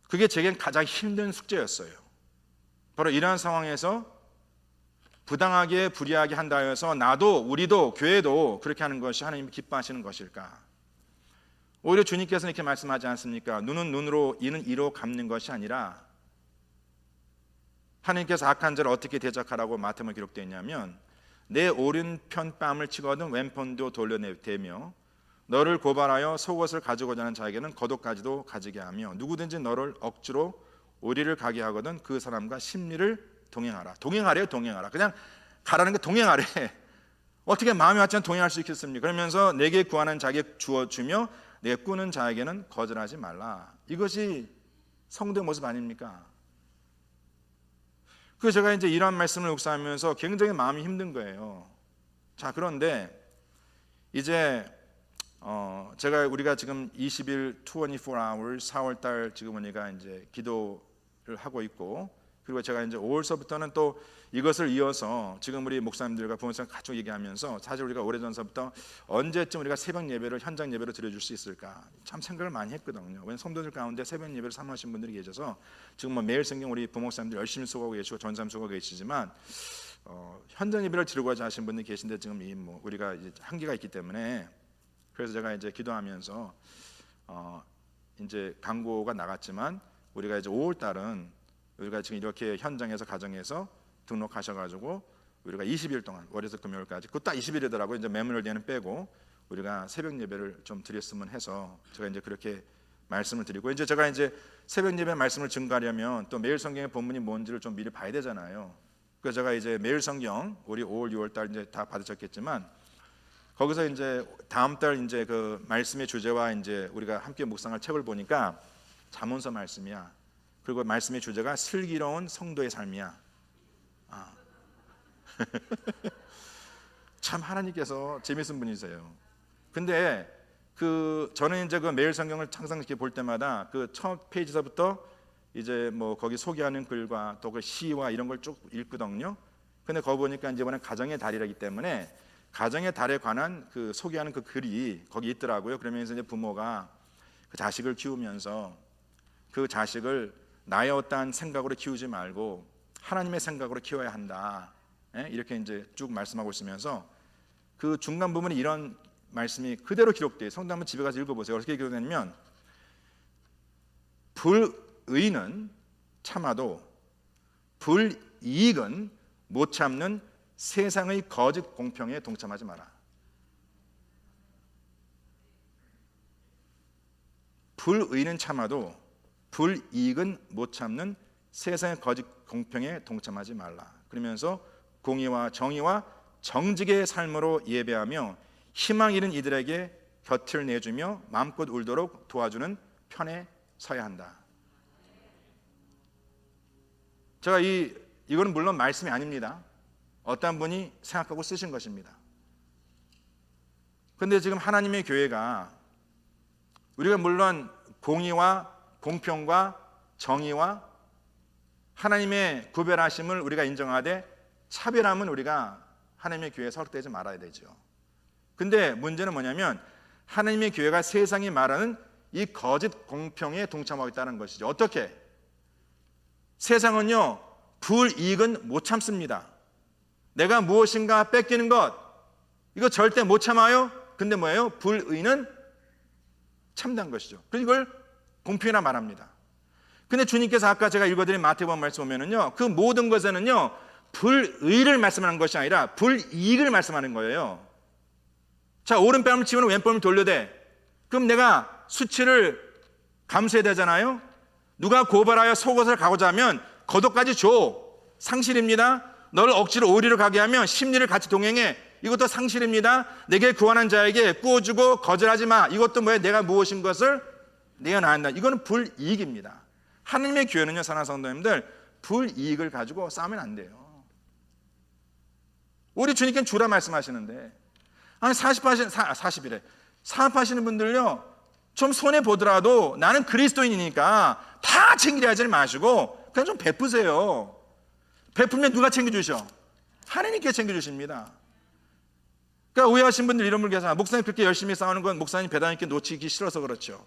그게 제겐 가장 힘든 숙제였어요. 바로 이러한 상황에서 부당하게 불의하게 한다 해서 나도 우리도 교회도 그렇게 하는 것이 하나님이 기뻐하시는 것일까? 오히려 주님께서는 이렇게 말씀하지 않습니까? 눈은 눈으로 이는 이로 갚는 것이 아니라, 하나님께서 악한 자를 어떻게 대적하라고 마태복음에 기록되어 있냐면, 내 오른편 뺨을 치거든 왼편도 돌려내며 너를 고발하여 속옷을 가지고자 하는 자에게는 겉옷까지도 가지게 하며 누구든지 너를 억지로 오리를 가게 하거든 그 사람과 심리를 동행하라. 동행하래요. 그냥 가라는 게 동행하래. 어떻게 마음이 왔지 않으면 동행할 수 있겠습니까? 그러면서 내게 구하는 자에게 주어주며 내게 꾸는 자에게는 거절하지 말라. 이것이 성도의 모습 아닙니까? 그래서 제가 이제 이러한 말씀을 묵상하면서 굉장히 마음이 힘든 거예요. 자, 그런데 이제 우리가 지금 20일 24 hours 4월달 지금 우리가 이제 기도를 하고 있고, 그리고 제가 이제 5월서부터는 또 이것을 이어서 지금 우리 목사님들과 부모님 같이 얘기하면서 사실 우리가 오래전서부터 언제쯤 우리가 새벽 예배를 현장 예배로 드려줄 수 있을까 참 생각을 많이 했거든요. 왜냐하면 성도들 가운데 새벽 예배를 사모하신 분들이 계셔서 지금 뭐 매일 성경 우리 부목사님들 열심히 쓰고 계시고 전사님 쓰고 계시지만 현장 예배를 드리고자 하신 분들이 계신데 지금 우리가 이제 한계가 있기 때문에, 그래서 제가 이제 기도하면서 이제 광고가 나갔지만 우리가 이제 5월 달은 우리가 지금 이렇게 현장에서 가정에서 등록하셔가지고 우리가 20일 동안 월요일에서 금요일까지, 그거 딱 20일이더라고요. 이제 매물을 대는 빼고 우리가 새벽 예배를 좀 드렸으면 해서 제가 이제 그렇게 말씀을 드리고, 이제 제가 이제 새벽 예배 말씀을 증가하려면 또 매일 성경의 본문이 뭔지를 좀 미리 봐야 되잖아요. 그래서 제가 이제 매일 성경 우리 5월, 6월 달 이제 다 받으셨겠지만 거기서 이제 다음 달 이제 그 말씀의 주제와 이제 우리가 함께 묵상할 책을 보니까 잠언서 말씀이야. 그리고 말씀의 주제가 슬기로운 성도의 삶이야. 참 하나님께서 재밌는 분이세요. 근데 저는 이제 그 매일 성경을 항상 이렇게 볼 때마다 그 첫 페이지서부터 이제 뭐 거기 소개하는 글과 또 그 시와 이런 걸 쭉 읽거든요. 근데 거기 보니까 이제 이번에 가정의 달이라기 때문에 가정의 달에 관한 그 소개하는 그 글이 거기 있더라고요. 그러면서 이제 부모가 그 자식을 키우면서 그 자식을 나의 어떠한 생각으로 키우지 말고 하나님의 생각으로 키워야 한다. 이렇게 이제 쭉 말씀하고 있으면서 그 중간 부분에 이런 말씀이 그대로 기록돼요. 성도 한번 집에 가서 읽어보세요. 어떻게 기록되냐면 불의는 참아도 불이익은 못 참는 세상의 거짓 공평에 동참하지 마라. 불의는 참아도 불이익은 못 참는 세상의 거짓 공평에 동참하지 말라. 그러면서 공의와 정의와 정직의 삶으로 예배하며 희망 잃은 이들에게 곁을 내주며 마음껏 울도록 도와주는 편에 서야 한다. 제가 이거는 물론 말씀이 아닙니다. 어떤 분이 생각하고 쓰신 것입니다. 그런데 지금 하나님의 교회가 우리가 물론 공의와 공평과 정의와 하나님의 구별하심을 우리가 인정하되 차별함은 우리가 하나님의 교회에 설득되지 말아야 되죠. 근데 문제는 뭐냐면 하나님의 교회가 세상이 말하는 이 거짓 공평에 동참하겠다는 것이죠. 어떻게? 세상은요 불이익은 못 참습니다. 내가 무엇인가 뺏기는 것 이거 절대 못 참아요. 근데 뭐예요? 불의는 참다는 것이죠. 그래서 이걸 공평이라 말합니다. 근데 주님께서 아까 제가 읽어드린 마태복음 말씀 보면은요 그 모든 것에는요 불의를 말씀하는 것이 아니라 불이익을 말씀하는 거예요. 자, 오른뺨을 치면 왼뺨을 돌려대. 그럼 내가 수치를 감수해야 되잖아요. 누가 고발하여 속옷을 가고자 하면 겉옷까지 줘. 상실입니다. 너를 억지로 오리로 가게 하면 심리를 같이 동행해. 이것도 상실입니다. 내게 구하는 자에게 꾸어주고 거절하지 마. 이것도 뭐예요? 내가 무엇인 것을 내어놔야 한다. 이거는 불이익입니다. 하나님의 교회는요, 사랑하는 성도님들, 불이익을 가지고 싸우면 안 돼요. 우리 주님께는 주라 말씀하시는데, 아니 40일에 사업하시는 분들요, 좀 손해 보더라도 나는 그리스도인이니까 다 챙기려 하지 마시고 그냥 좀 베푸세요. 베풀면 누가 챙겨주셔? 하나님께 챙겨주십니다. 그러니까 오해하신 분들 이런 분 계세요. 목사님 그렇게 열심히 싸우는 건 목사님 배당님께 놓치기 싫어서 그렇죠.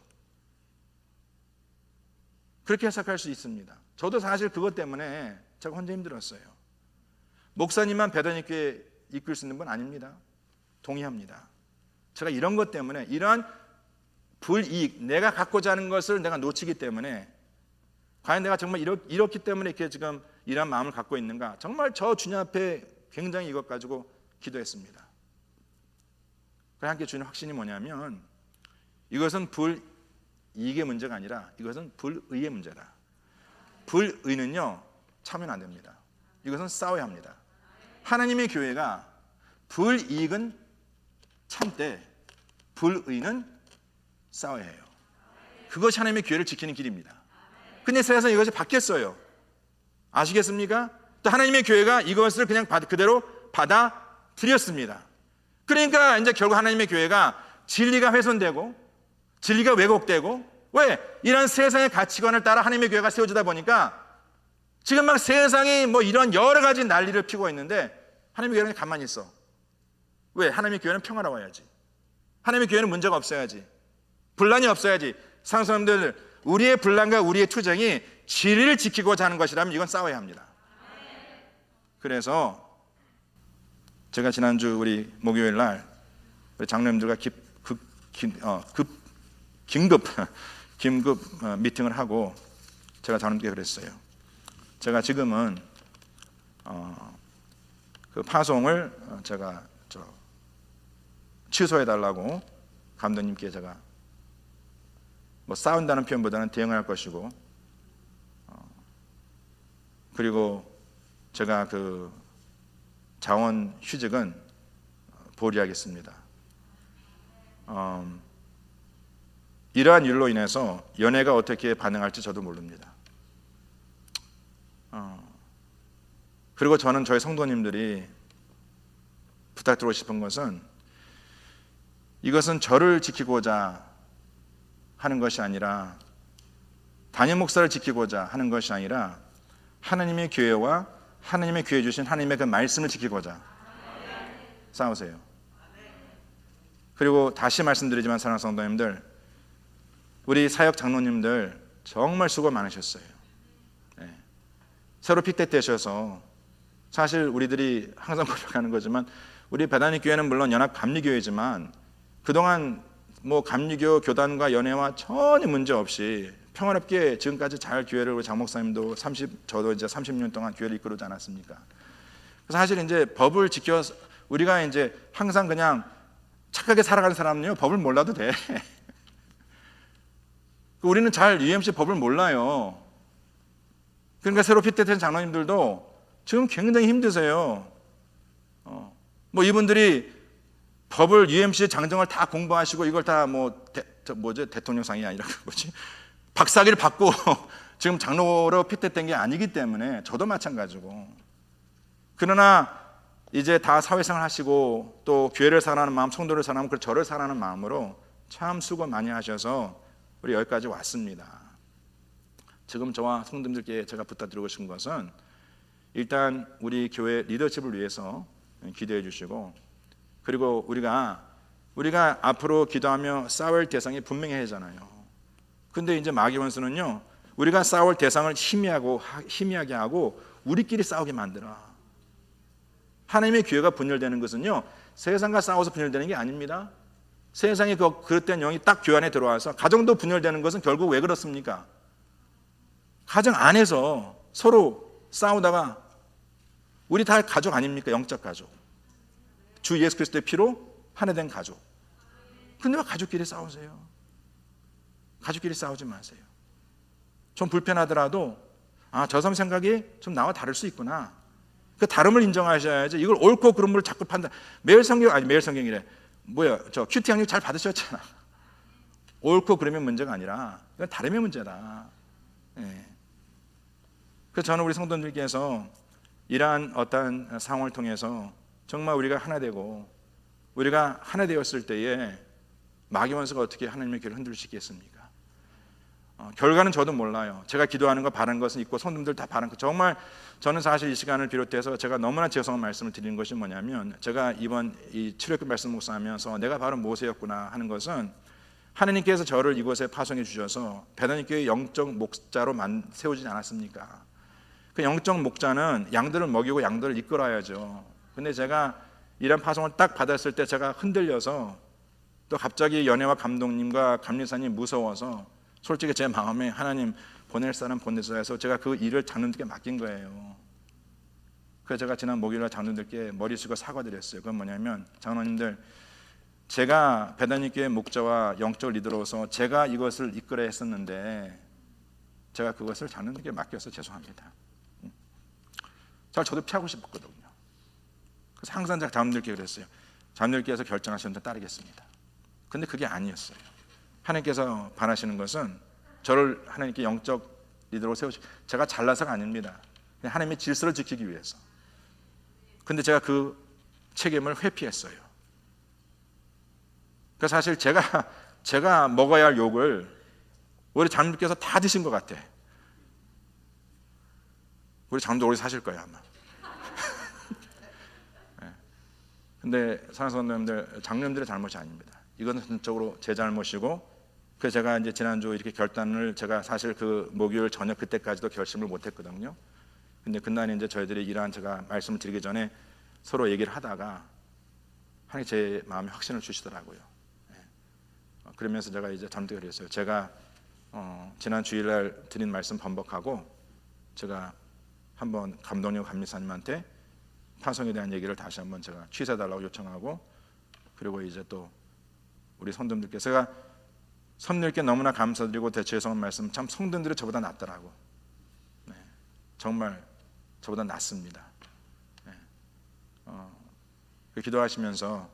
그렇게 해석할 수 있습니다. 저도 사실 그것 때문에 제가 혼자 힘들었어요. 목사님만 배당님께 이끌 수 있는 분 아닙니다. 동의합니다. 제가 이런 것 때문에 이러한 불이익, 내가 갖고자 하는 것을 내가 놓치기 때문에 과연 내가 정말 이렇기 때문에 이렇게 지금 이런 마음을 갖고 있는가? 정말 저 주님 앞에 굉장히 이것 가지고 기도했습니다. 그래서 함께 주님 확신이 뭐냐면 이것은 불이익의 문제가 아니라 이것은 불의의 문제다. 불의는요 참으면 안 됩니다. 이것은 싸워야 합니다. 하나님의 교회가 불이익은 참되 불의는 싸워야 해요. 그것이 하나님의 교회를 지키는 길입니다. 근데 세상에 이것이 바뀌었어요. 아시겠습니까? 또 하나님의 교회가 이것을 그냥 그대로 받아들였습니다. 그러니까 이제 결국 하나님의 교회가 진리가 훼손되고 진리가 왜곡되고, 왜? 이런 세상의 가치관을 따라 하나님의 교회가 세워지다 보니까 지금 막 세상이 뭐 이런 여러 가지 난리를 피고 있는데 하나님의 교회는 가만히 있어. 왜? 하나님의 교회는 평화로워야지. 하나님의 교회는 문제가 없어야지. 분란이 없어야지. 사랑하는 우리의 분란과 우리의 투쟁이 진리를 지키고자 하는 것이라면 이건 싸워야 합니다. 그래서 제가 지난주 우리 목요일 날 우리 장로님들과 긴급 미팅을 하고 제가 장로님께 그랬어요. 제가 지금은 그 파송을 제가 취소해 달라고 감독님께 제가 뭐 싸운다는 표현보다는 대응할 것이고, 그리고 제가 그 자원 휴직은 보류하겠습니다. 이러한 일로 인해서 연예가 어떻게 반응할지 저도 모릅니다. 그리고 저는 저희 성도님들이 부탁드리고 싶은 것은, 이것은 저를 지키고자 하는 것이 아니라, 담임 목사를 지키고자 하는 것이 아니라 하나님의 교회와 하나님의 교회 주신 하나님의 그 말씀을 지키고자 싸우세요. 그리고 다시 말씀드리지만 사랑하는 성도님들, 우리 사역 장로님들 정말 수고 많으셨어요. 새로 픽택되셔서, 사실 우리들이 항상 고백하는 거지만 우리 배단위 교회는 물론 연합 감리교회지만 그동안 뭐 감리교 교단과 연회와 전혀 문제 없이 평화롭게 지금까지 잘 교회를, 우리 장 목사님도 저도 이제 30년 동안 교회를 이끌지 않았습니까? 그래서 사실 이제 법을 지켜 우리가 이제 항상 그냥 착하게 살아가는 사람은요, 법을 몰라도 돼. 우리는 잘 UMC 법을 몰라요. 그러니까 새로 픽택된 장로님들도 지금 굉장히 힘드세요. 뭐 이분들이 법을 UMC 장정을 다 공부하시고 이걸 다 대통령상이 아니라 뭐지? 박사학위를 받고 지금 장로로 픽택된 게 아니기 때문에 저도 마찬가지고. 그러나 이제 다 사회생활 하시고 또 교회를 사랑하는 마음, 성도를 사랑하고 그리고 저를 사랑하는 마음으로 참 수고 많이 하셔서 우리 여기까지 왔습니다. 지금 저와 성도님들께 제가 부탁드리고 싶은 것은, 일단 우리 교회 리더십을 위해서 기도해 주시고, 그리고 우리가 앞으로 기도하며 싸울 대상이 분명해지잖아요. 근데 이제 마귀 원수는요, 우리가 싸울 대상을 희미하게 하고 우리끼리 싸우게 만들어. 하나님의 교회가 분열되는 것은요, 세상과 싸워서 분열되는 게 아닙니다. 세상에 그릇된 영이 딱 교회 안에 들어와서 가정도 분열되는 것은 결국 왜 그렇습니까? 가정 안에서 서로 싸우다가, 우리 다 가족 아닙니까? 영적 가족, 주 예수 그리스도의 피로 하나 된 가족. 근데 왜 가족끼리 싸우세요? 가족끼리 싸우지 마세요. 좀 불편하더라도 저 사람 생각이 좀 나와 다를 수 있구나, 그 다름을 인정하셔야지. 이걸 옳고 그른 걸 자꾸 판단. 매일 성경이래. 저 큐티 양육 잘 받으셨잖아. 옳고 그러면 문제가 아니라 이건 다름의 문제다. 그래서 저는 우리 성도님들께서 이러한 어떠한 상황을 통해서 정말 우리가 하나 되고, 우리가 하나 되었을 때에 마귀 원수가 어떻게 하나님의 교회를 흔들 수 있겠습니까? 결과는 저도 몰라요. 제가 기도하는 거 바라는 것은 있고 성도님들 다 바라는 거. 정말 저는 사실 이 시간을 비롯해서 제가 너무나 죄송한 말씀을 드리는 것이 뭐냐면, 제가 이번 이 출애굽 말씀 목사하면서 내가 바로 모세였구나 하는 것은, 하나님께서 저를 이곳에 파송해 주셔서 배단위 교회 영적 목자로 세우지 않았습니까? 그 영적 목자는 양들을 먹이고 양들을 이끌어야죠. 근데 제가 이런 파송을 딱 받았을 때 제가 흔들려서, 또 갑자기 연예와 감독님과 감리사님 무서워서 솔직히 제 마음에 하나님 보낼 사람 보내서 해서 제가 그 일을 장로님들께 맡긴 거예요. 그래서 제가 지난 목요일날 장로님들께 머리 숙여 사과드렸어요. 그건 뭐냐면, 장로님들, 제가 배단위 교회 목자와 영적 리더로서 제가 이것을 이끌어야 했었는데 제가 그것을 장로님들께 맡겨서 죄송합니다. 저도 피하고 싶었거든요. 그래서 항상 제가 자녀들께 그랬어요. 자녀들께서 결정하시는 데 따르겠습니다. 근데 그게 아니었어요. 하나님께서 바라시는 것은 저를 하나님께 영적 리더로 세우시고, 제가 잘나서가 아닙니다. 그냥 하나님의 질서를 지키기 위해서. 근데 제가 그 책임을 회피했어요. 그래서 사실 제가 먹어야 할 욕을 우리 장로님께서 다 드신 것 같아. 우리 장로도 오래 사실 거예요 아마. 네. 근데 사랑하는 성도님들, 장로님들의 잘못이 아닙니다. 이건 전적으로 제 잘못이고, 그래서 제가 이제 지난주 이렇게 결단을, 제가 사실 그 목요일 저녁 그때까지도 결심을 못했거든요. 근데 그날 이제 저희들이 이러한, 제가 말씀을 드리기 전에 서로 얘기를 하다가 하나님 제 마음에 확신을 주시더라고요. 네. 그러면서 제가 이제 잠들게 그랬어요. 제가 지난 주일날 드린 말씀 번복하고, 제가 한번 감독님 감리사님한테 파송에 대한 얘기를 다시 한번 제가 취소해달라고 요청하고, 그리고 이제 또 우리 성도님들께 제가 성도님께 너무나 감사드리고 대체해서 말씀, 참 성도님들이 저보다 낫더라고. 네, 정말 저보다 낫습니다. 네. 기도하시면서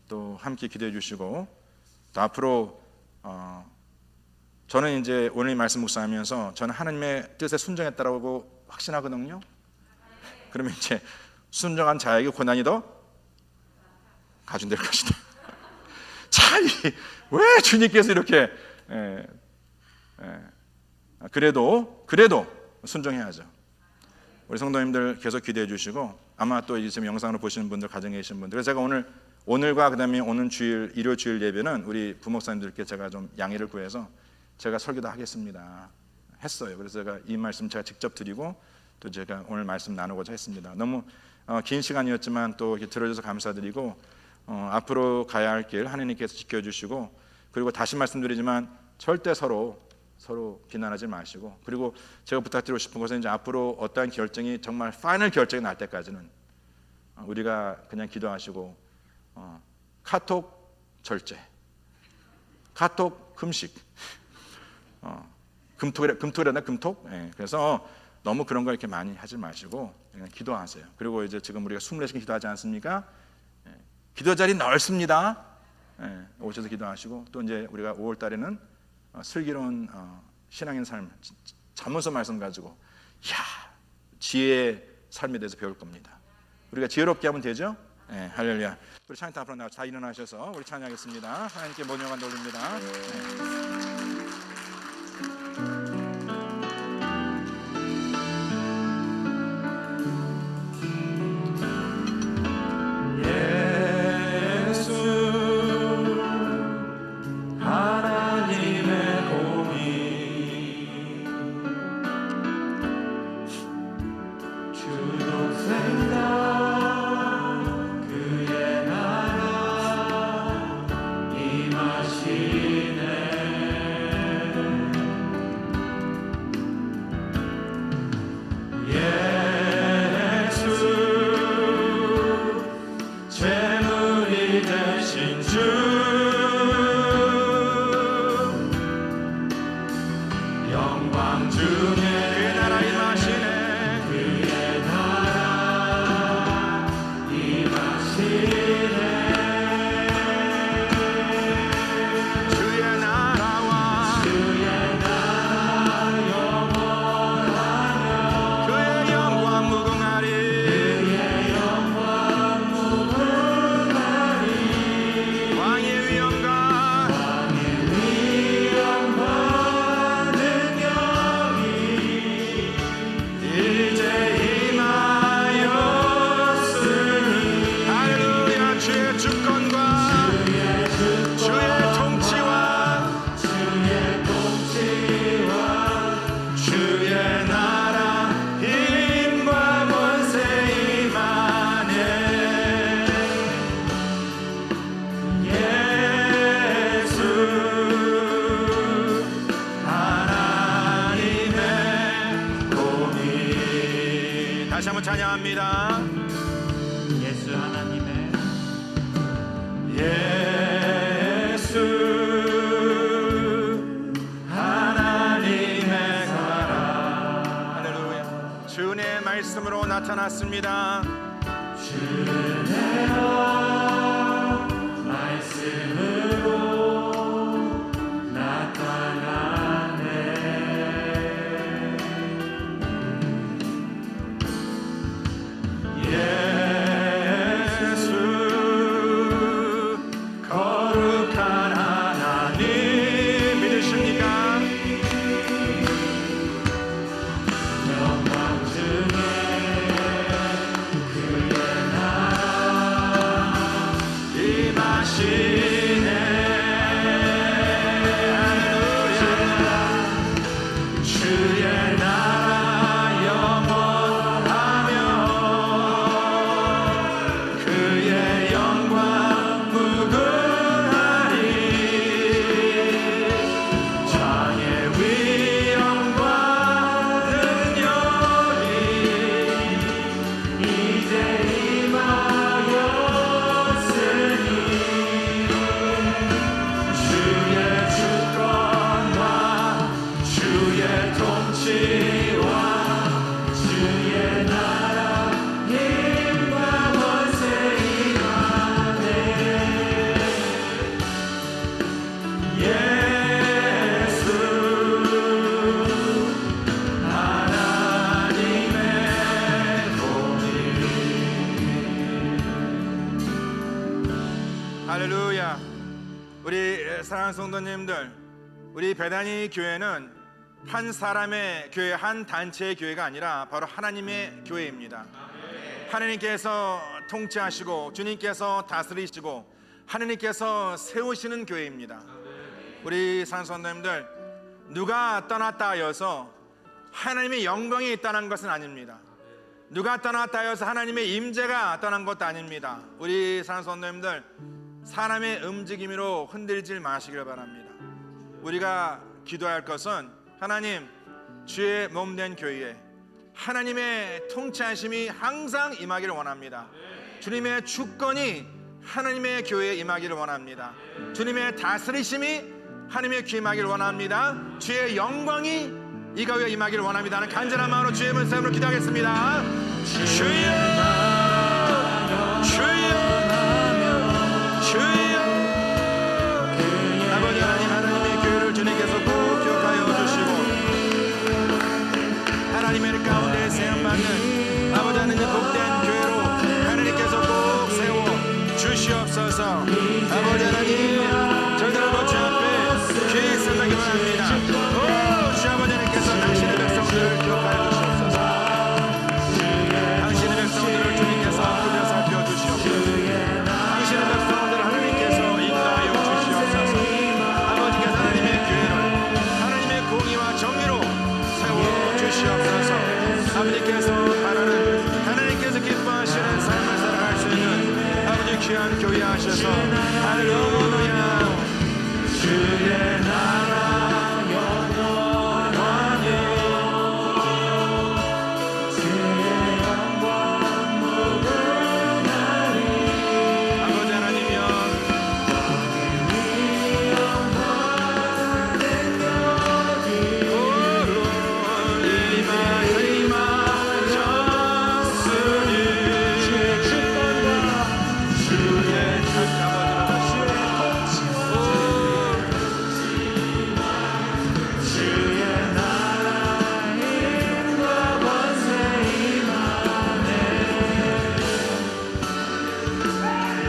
또 함께 기도해 주시고, 또 앞으로 저는 이제 오늘 이 말씀 묵상하면서 저는 하나님의 뜻에 순종했다라고 확신하거든요. 그러면 이제 순종한 자에게 고난이 더 가중될 것이다. 참, 왜 주님께서 이렇게 그래도 순종해야죠. 우리 성도님들 계속 기대해 주시고, 아마 또 지금 영상으로 보시는 분들, 가정에 계신 분들, 그래서 제가 오늘과 그다음에 오는 주일, 일요 주일 예배는 우리 부목사님들께 제가 좀 양해를 구해서 제가 설교도 하겠습니다 했어요. 그래서 제가 이 말씀 제가 직접 드리고, 또 제가 오늘 말씀 나누고자 했습니다. 너무 긴 시간이었지만 또 이렇게 들어줘서 감사드리고, 앞으로 가야 할 길 하나님께서 지켜주시고, 그리고 다시 말씀드리지만 절대 서로 비난하지 마시고, 그리고 제가 부탁드리고 싶은 것은 이제 앞으로 어떠한 결정이, 정말 파이널 결정이 날 때까지는 우리가 그냥 기도하시고, 카톡 절제, 카톡 금식, 금토래나 금톡. 예, 그래서 너무 그런 거 이렇게 많이 하지 마시고 그냥 기도하세요. 그리고 이제 지금 우리가 24시간 기도하지 않습니까? 예, 기도 자리 넓습니다. 예, 오셔서 기도하시고, 또 이제 우리가 5월 달에는 슬기로운 신앙인 삶, 잠언서 말씀 가지고 지혜의 삶에 대해서 배울 겁니다. 우리가 지혜롭게 하면 되죠? 예, 할렐루야. 우리 찬양 앞으로 나와 다 일어나셔서 우리 찬양하겠습니다. 하나님께 모든 영광 돌립니다. 다시 한번 찬양합니다. 예수 하나님의 예수 하나님의 사랑. 할렐루야. 주의 말씀으로 나타났습니다. 거룩한 하나님 믿으십니까? 임하시네. 할렐루야. 주의 나라 영원하며 그의 영광 무궁하리. 장의 위엄과 능력이 이제 임하였으니 주의 주권과 주의 통치와 주의 나라 힘과 권세 임하네. 예수 하나님의 도리. 할렐루야. 우리 사랑하는 성도님들, 우리 베다니 교회는 한 사람의 교회, 한 단체의 교회가 아니라 바로 하나님의 교회입니다. 하나님께서 통치하시고 주님께서 다스리시고 하나님께서 세우시는 교회입니다. 우리 사랑하는 성도님들, 누가 떠났다 하여서 하나님의 영광이 떠난 것은 아닙니다. 누가 떠났다 하여서 하나님의 임재가 떠난 것도 아닙니다. 우리 사랑하는 성도님들, 사람의 움직임으로 흔들질 마시길 바랍니다. 우리가 기도할 것은 하나님, 주의 몸된 교회에 하나님의 통치하심이 항상 임하기를 원합니다. 주님의 주권이 하나님의 교회에 임하기를 원합니다. 주님의 다스리심이 하나님의 귀에 임하기를 원합니다. 주의 영광이 이 교회에 임하기를 원합니다. 하는 간절한 마음으로 주의 말씀으로 기도하겠습니다. 주여, 주여, 주여. 아버지 하나님, 하나님의 교회를 주님께서 꼭 기억하여 주시고 하나님의 가운데 세움받는 아버지 하나님의 복된 교회로 하나님께서 꼭 세워 주시옵소서. 아버지 하나님, 저희들 아버지 앞에 귀히 쓰기 원합니다. 오, 주 아버지 하나님께서 당신의 백성들을 기억하여 주시옵소서. 당신의 백성들을 주님께서 보며 살펴주시옵소서. 당신의 백성들을 하나님께서 인도하여 주시옵소서. 아버지께서 하나님의 교회를 하나님의 공의와 정의로 세워주시옵소서. 아버지께서 바라는, 하나님께서 기뻐하시는 삶을 살아갈 수 있는 아버지 귀한 교회 하셔서 할렐루야. 주의 나라 영원하니 주의 영광 무궁하니. 아버지 하나님이여, 임하셨으니 주의 주권과 주의 주의 나라 힘과 권세 임하네.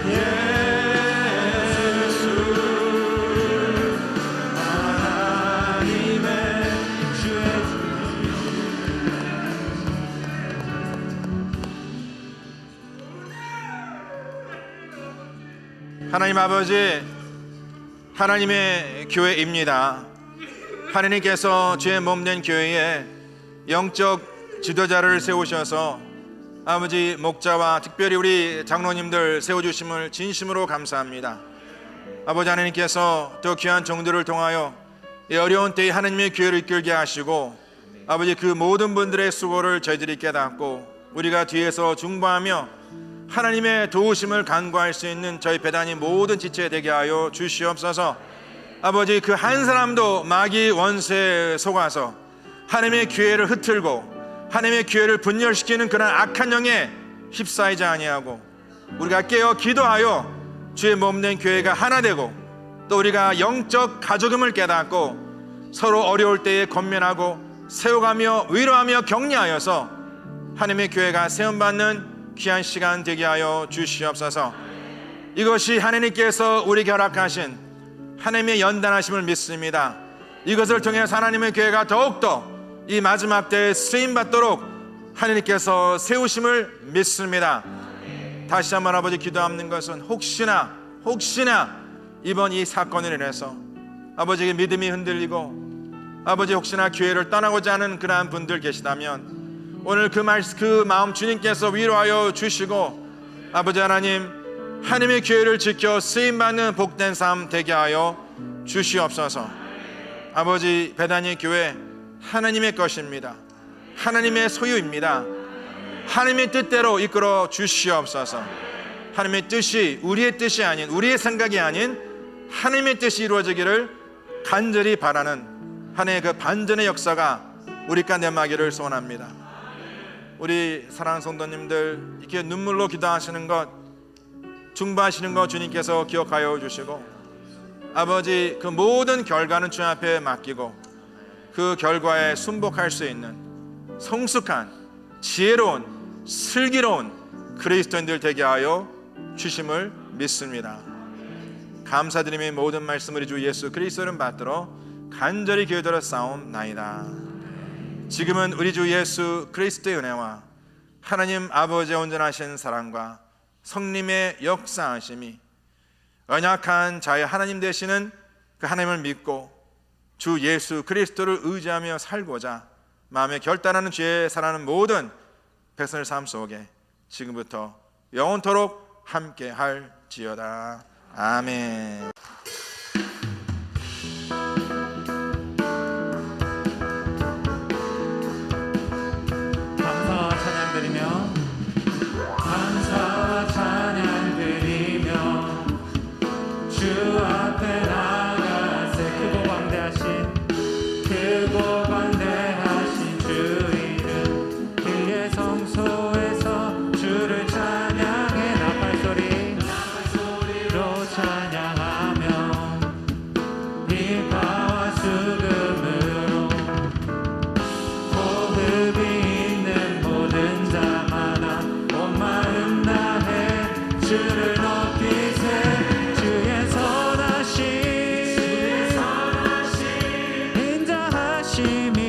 예수 하나님의 주의. 하나님 아버지, 하나님의 교회입니다. 하나님께서 주의 몸된 교회에 영적 지도자를 세우셔서 아버지 목자와 특별히 우리 장로님들 세워주심을 진심으로 감사합니다. 아버지 하나님께서 더 귀한 종들을 통하여 이 어려운 때에 하나님의 교회를 이끌게 하시고 아버지 그 모든 분들의 수고를 저희들이 깨닫고 우리가 뒤에서 중보하며 하나님의 도우심을 간구할 수 있는 저희 배단이 모든 지체 되게 하여 주시옵소서. 아버지 그 한 사람도 마귀 원수에 속아서 하나님의 교회를 흩틀고 하나님의 교회를 분열시키는 그런 악한 영에 휩싸이지 아니하고 우리가 깨어 기도하여 주의 몸된 교회가 하나 되고, 또 우리가 영적 가족임을 깨닫고 서로 어려울 때에 권면하고 세워가며 위로하며 격려하여서 하나님의 교회가 세움받는 귀한 시간 되게 하여 주시옵소서. 이것이 하나님께서 우리에게 허락하신 하나님의 연단하심을 믿습니다. 이것을 통해서 하나님의 교회가 더욱더 이 마지막 때에 쓰임받도록 하나님께서 세우심을 믿습니다. 다시 한번 아버지 기도하는 것은 혹시나 이번 이 사건으로 인해서 아버지의 믿음이 흔들리고 아버지 혹시나 교회를 떠나고자 하는 그러한 분들 계시다면 오늘 그 마음 주님께서 위로하여 주시고 아버지 하나님, 하나님의 교회를 지켜 쓰임받는 복된 삶 되게 하여 주시옵소서. 아버지, 베다니 교회 하나님의 것입니다. 하나님의 소유입니다. 하나님의 뜻대로 이끌어 주시옵소서. 하나님의 뜻이 우리의 뜻이 아닌, 우리의 생각이 아닌 하나님의 뜻이 이루어지기를 간절히 바라는 하나님의 그 반전의 역사가 우리 가운데 임하기를 소원합니다. 우리 사랑하는 성도님들, 이렇게 눈물로 기도하시는 것, 중보하시는 것 주님께서 기억하여 주시고 아버지, 그 모든 결과는 주님 앞에 맡기고 그 결과에 순복할 수 있는 성숙한, 지혜로운, 슬기로운 그리스도인들 되게 하여 주심을 믿습니다. 감사드리며 모든 말씀 우리 주 예수 그리스도를 받들어 간절히 기도로 싸움나이다. 지금은 우리 주 예수 그리스도의 은혜와 하나님 아버지의 온전하신 사랑과 성령의 역사하심이 언약한 자의 하나님 되시는 그 하나님을 믿고 주 예수 그리스도를 의지하며 살고자 마음에 결단하는 죄에 살아가는 모든 백성의 삶 속에 지금부터 영원토록 함께 할지어다. 아멘. 감사와 찬양 드리며 주 앞에 나가세. 크고 광대하신 주 이름, 그의 성소에서 주를 찬양해 나팔소리로 찬양하며 비파와 수금으로 호흡이 있는 모든 자마다 온 마음 다해 주를 높이세. 주의 선하심 인자하심이